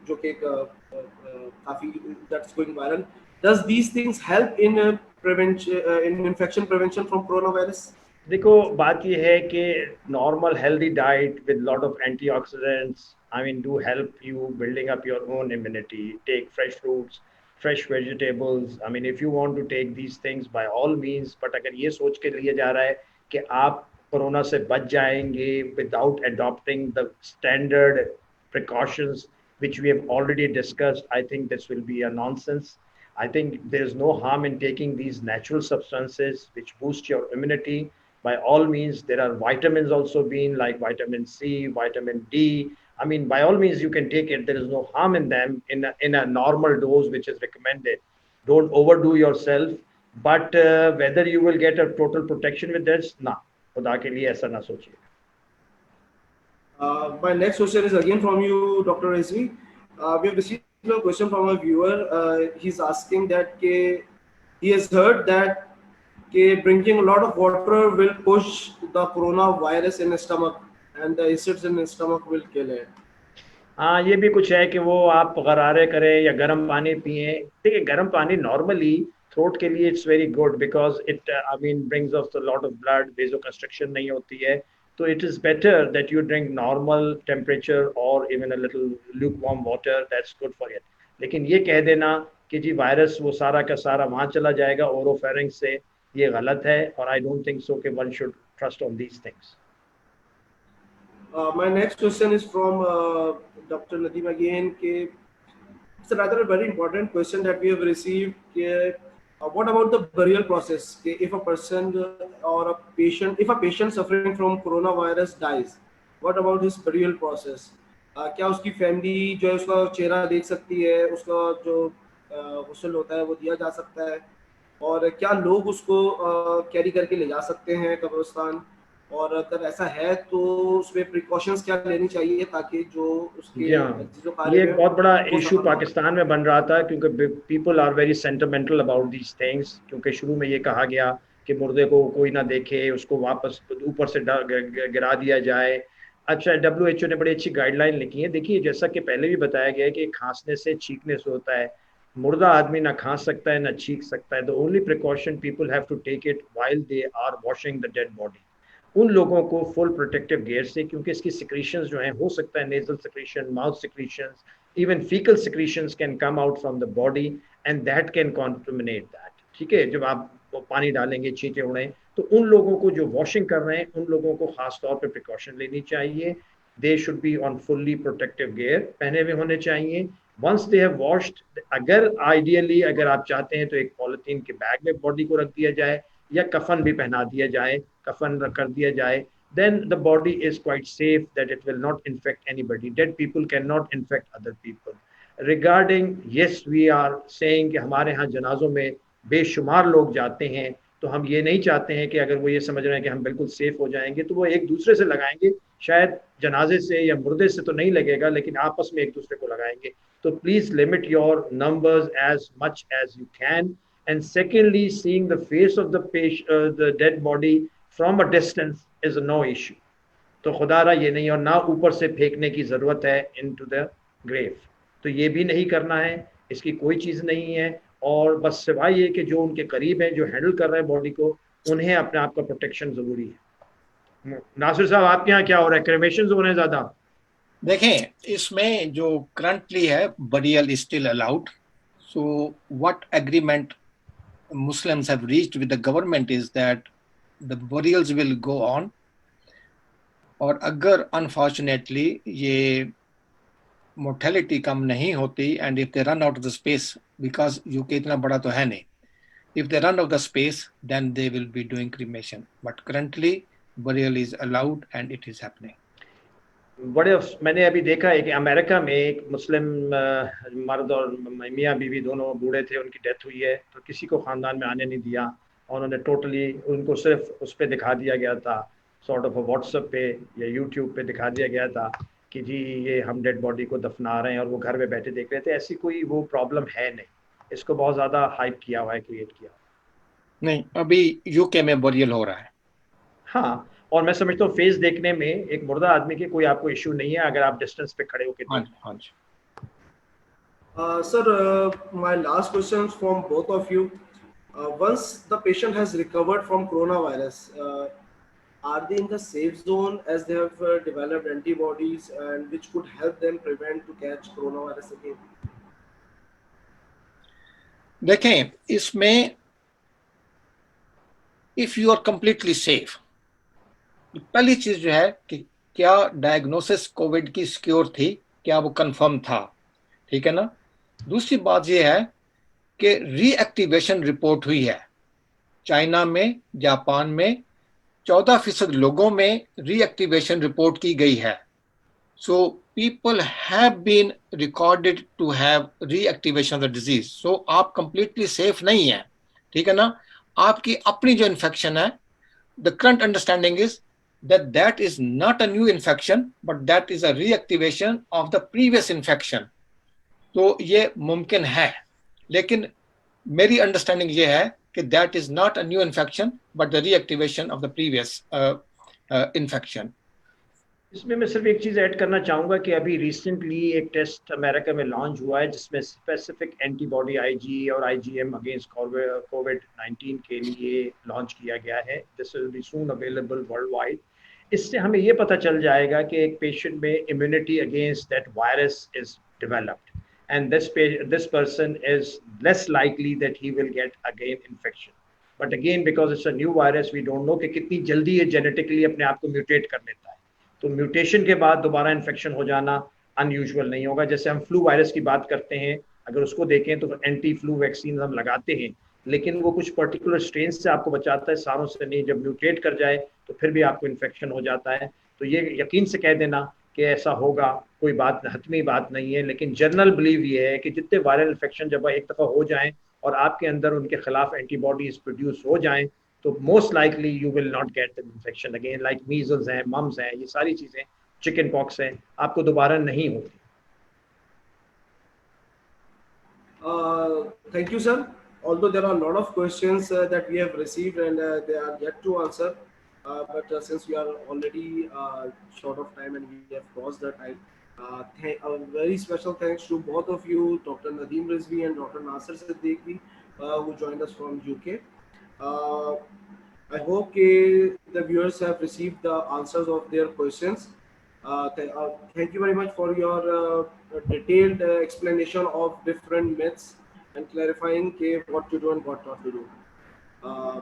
[SPEAKER 1] जो कि काफी that's going viral. Does these things help in prevention in infection prevention from coronavirus?
[SPEAKER 3] देखो बात ये है कि normal healthy diet with lot of antioxidants I mean do help you building up your own immunity. Take fresh fruits, fresh vegetables. I mean if you want to take these things by all means, but अगर ये सोच के लिए जा रहा है कि आप कोरोना से बच जाएंगे without adopting the standard precautions which we have already discussed, I think this will be a nonsense. I think there is no harm in taking these natural substances which boost your immunity. By all means, there are vitamins also being like vitamin C, vitamin D. I mean, by all means, you can take it. There is no harm in them in a normal dose which is recommended. Don't overdo yourself. But whether you will get a total protection with this, ना खुदा के लिए ऐसा ना सोचिए.
[SPEAKER 1] My next question is again from you, Dr. Rizvi. We have received a question from a viewer. He's asking that he has heard that drinking a lot of water will push the coronavirus in the stomach and the acids in the stomach will kill it.
[SPEAKER 3] हाँ, ये भी कुछ है कि वो आप गरारे करें या गर्म पानी पिए. देखिए गर्म पानी नॉर्मली थ्रोट के लिए it's very good because it I mean brings of lot of blood, vasoconstriction नहीं होती है. तो it is better that you drink normal temperature और even a little lukewarm water, that's good for it. लेकिन ये कह देना कि जी वायरस वो सारा का सारा वहाँ चला जाएगा ओरोफेरिंक्स से, ये गलत है. और आई डोंट थिंक सो कि one should trust on these things.
[SPEAKER 1] My next question is from Dr. Nadeem again. It's a rather very important question that we have received. What about the burial process? If a person or if a patient suffering from coronavirus dies, what about his burial process? क्या उसकी family जो है उसका चेहरा देख सकती है, उसका जो गुस्ल होता है वो दिया जा सकता है, और क्या लोग उसको कैरी करके ले जा सकते हैं कब्रिस्तान, और अगर ऐसा है तो उसमें प्रिकॉशंस क्या लेनी चाहिए ताकि जो उसके
[SPEAKER 3] जो कार्य ये बहुत बड़ा इशू पाकिस्तान में बन रहा था क्योंकि people are very sentimental about these things. क्योंकि शुरू में ये कहा गया कि मुर्दे को कोई ना देखे, उसको वापस ऊपर से गिरा दिया जाए. अच्छा, WHO ने बड़ी अच्छी गाइडलाइन लिखी है. देखिए जैसा कि पहले भी बताया गया है कि खांसने से छींकने से होता है. मुर्दा आदमी ना खांस सकता है ना छींक सकता है. The only precaution people have to take it while they are washing the dead body. उन लोगों को फुल प्रोटेक्टिव गेयर से, क्योंकि इसकी सिक्रीशंस जो हैं, हो सकता है nasal secretion, mouth secretions, even faecal secretions can come out from the body and that can contaminate that. ठीक है, जब आप पानी डालेंगे, छींटे उड़ें, तो उन लोगों को जो वॉशिंग कर रहे हैं, उन लोगों को खास तौर पे प्रिकॉशन लेनी चाहिए। They should be on fully protective gear, पहने हुए होने चाहिए। वंस दे हैव वॉश्ड, अगर आइडियली अगर आप चाहते हैं तो एक पॉलिथीन के बैग में बॉडी को रख दिया जाए, या कफन भी पहना दिया जाए, कफन कर दिया जाए, then the body is quite safe that it will not infect anybody. Dead people cannot infect other people. Regarding, yes, we are saying कि हमारे यहाँ जनाजों में बेशुमार लोग जाते हैं, तो हम ये नहीं चाहते हैं कि अगर वो ये समझ रहे हैं कि हम बिल्कुल सेफ हो जाएंगे, तो वो एक दूसरे से लगाएंगे। शायद जनाजे से या मुर्दे से तो नहीं लगेगा, लेकिन आपस में एक दूसरे को लगाएंगे। तो please limit your numbers as much as you can. And secondly, seeing the face of the patient, the dead body from a distance is no issue. तो खुदारा ये नहीं, और ना ऊपर से फेंकने की ज़रूरत है into the grave, तो ये भी नहीं करना है, इसकी कोई चीज़ नहीं है। और बस सिवाय ये कि जो उनके करीब हैं, जो हैंडल कर रहे हैं बॉडी को, उन्हें अपने आप का प्रोटेक्शन ज़रूरी है। नासिर साहब, आपके यहाँ क्या हो रहा है? क्रेमेशन हो रहे हैं ज़्यादा?
[SPEAKER 2] देखें, इसमें जो करंटली है, burial is still allowed. So what agreement Muslims have reached with the government is that the burials will go on, और अगर अनफॉर्चुनेटली ये मोर्टेलिटी कम नहीं होती, and if they run out of the space, because UK इतना बड़ा तो है नहीं, if they run out of the space, then they will be doing cremation. But currently, burial is allowed and it is happening.
[SPEAKER 3] बड़े मैंने अभी देखा है कि अमेरिका में एक मुस्लिम मर्द और मियाँ बीवी दोनों बूढ़े थे, उनकी डेथ हुई है, तो किसी को ख़ानदान में आने नहीं दिया, और उन्होंने टोटली उनको सिर्फ उस पर दिखा दिया गया था, सॉर्ट ऑफ व्हाट्सएप पे या यूट्यूब पे दिखा दिया गया था कि जी ये हम डेड बॉडी को दफना रहे हैं, और वो घर में बैठे देख रहे थे। ऐसी कोई वो प्रॉब्लम है नहीं, इसको बहुत ज़्यादा हाइप किया हुआ है, क्रिएट किया हुआ है।
[SPEAKER 2] नहीं, अभी यूके में बरियल हो रहा है।
[SPEAKER 3] हाँ, और मैं समझता हूँ फेस देखने में एक मुर्दा आदमी की कोई आपको इशू नहीं है, अगर आप डिस्टेंस पे खड़े होकर देख।
[SPEAKER 2] हाँ जी।
[SPEAKER 1] Sir, my last question from both of you. Once the patient has recovered from coronavirus, are they in the safe zone as they have developed antibodies and which could help them prevent to catch coronavirus again?
[SPEAKER 2] देखें, इसमें if you are completely safe, पहली चीज जो है कि क्या diagnosis Covid की secure थी, क्या वो कंफर्म था, ठीक है ना। दूसरी बात यह है कि रीएक्टिवेशन रिपोर्ट हुई है चाइना में, जापान में 14% लोगों में रीएक्टिवेशन रिपोर्ट की गई है। So people have been recorded to have reactivation of the disease. So आप कंप्लीटली सेफ नहीं है, ठीक है ना। आपकी अपनी जो इन्फेक्शन है, the current understanding is that is not a new infection, but that is a reactivation of the previous infection. तो ये मुमकिन है, लेकिन मेरी अंडरस्टैंडिंग ये है कि that is not a new infection, but the reactivation of the previous infection.
[SPEAKER 3] इसमें मैं सिर्फ एक चीज़ ऐड करना चाहूँगा कि अभी रिसेंटली एक टेस्ट अमेरिका में लॉन्च हुआ है, जिसमें स्पेसिफिक एंटीबॉडी आईजी और आईजीएम अगेंस्ट कोविड-19 के लिए लॉन्च किया गया है। This will be soon available world wide. इससे हमें ये पता चल जाएगा कि एक पेशेंट में immunity against that virus is developed, and this person is less likely that he will get again infection. But again because it's a new virus, we don't know कि कितनी जल्दी ये जेनेटिकली अपने आप को म्यूटेट कर लेता है। तो म्यूटेशन के बाद दोबारा इन्फेक्शन हो जाना अनयूजुअल नहीं होगा। जैसे हम फ्लू वायरस की बात करते हैं, अगर उसको देखें तो एंटी फ्लू वैक्सीन हम लगाते हैं, लेकिन वो कुछ पर्टिकुलर स्ट्रेन से आपको बचाता है, सारों से नहीं। जब म्यूटेट कर जाए तो फिर भी आपको इन्फेक्शन हो जाता है। तो ये यकीन से कह देना कि ऐसा होगा, कोई बात हतमी बात नहीं है, लेकिन जनरल बिलीव ये है कि जितने वायरल इन्फेक्शन जब एक दफ़ा हो जाएं और आपके अंदर उनके खिलाफ एंटीबॉडीज प्रोड्यूस हो जाएं, तो most likely you will not get the infection again. Like measles हैं, मम्स हैं, ये सारी चीज़ें, चिकन पॉक्स हैं, आपको दोबारा नहीं होती।
[SPEAKER 1] Thank you, sir. Although there are a lot of questions that we have received and they are yet to answer, but since we are already short of time and we have crossed the time, a very special thanks to both of you, Dr. Nadeem Rizvi and Dr. Nasir Siddique, who joined us from UK. I hope कि the viewers have received the answers of their questions. Thank you very much for your detailed explanation of different myths and clarifying what to do and what not to do. Uh,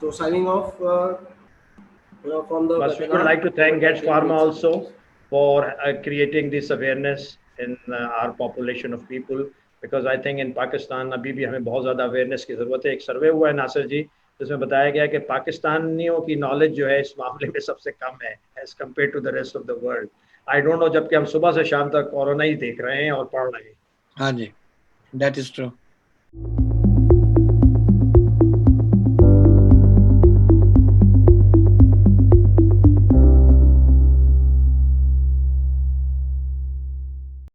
[SPEAKER 1] so signing off from the
[SPEAKER 3] But we would
[SPEAKER 1] webinar
[SPEAKER 3] like to thank
[SPEAKER 1] covered by
[SPEAKER 3] Gets
[SPEAKER 1] 10
[SPEAKER 3] Pharma
[SPEAKER 1] myths and
[SPEAKER 3] also
[SPEAKER 1] myths.
[SPEAKER 3] for creating this awareness in our population of people, because I think in Pakistan अभी भी हमें बहुत ज़्यादा awareness की ज़रूरत है. एक सर्वे हुआ है नासिर जी, जिसमें बताया गया कि पाकिस्तानियों की नॉलेज जो है इस मामले में सबसे कम है as compared to the rest of the world. I don't know, जबकि हम सुबह से शाम तक कोरोना ही देख रहे हैं और पढ़ रहे हैं.
[SPEAKER 2] हाँ जी, that is true.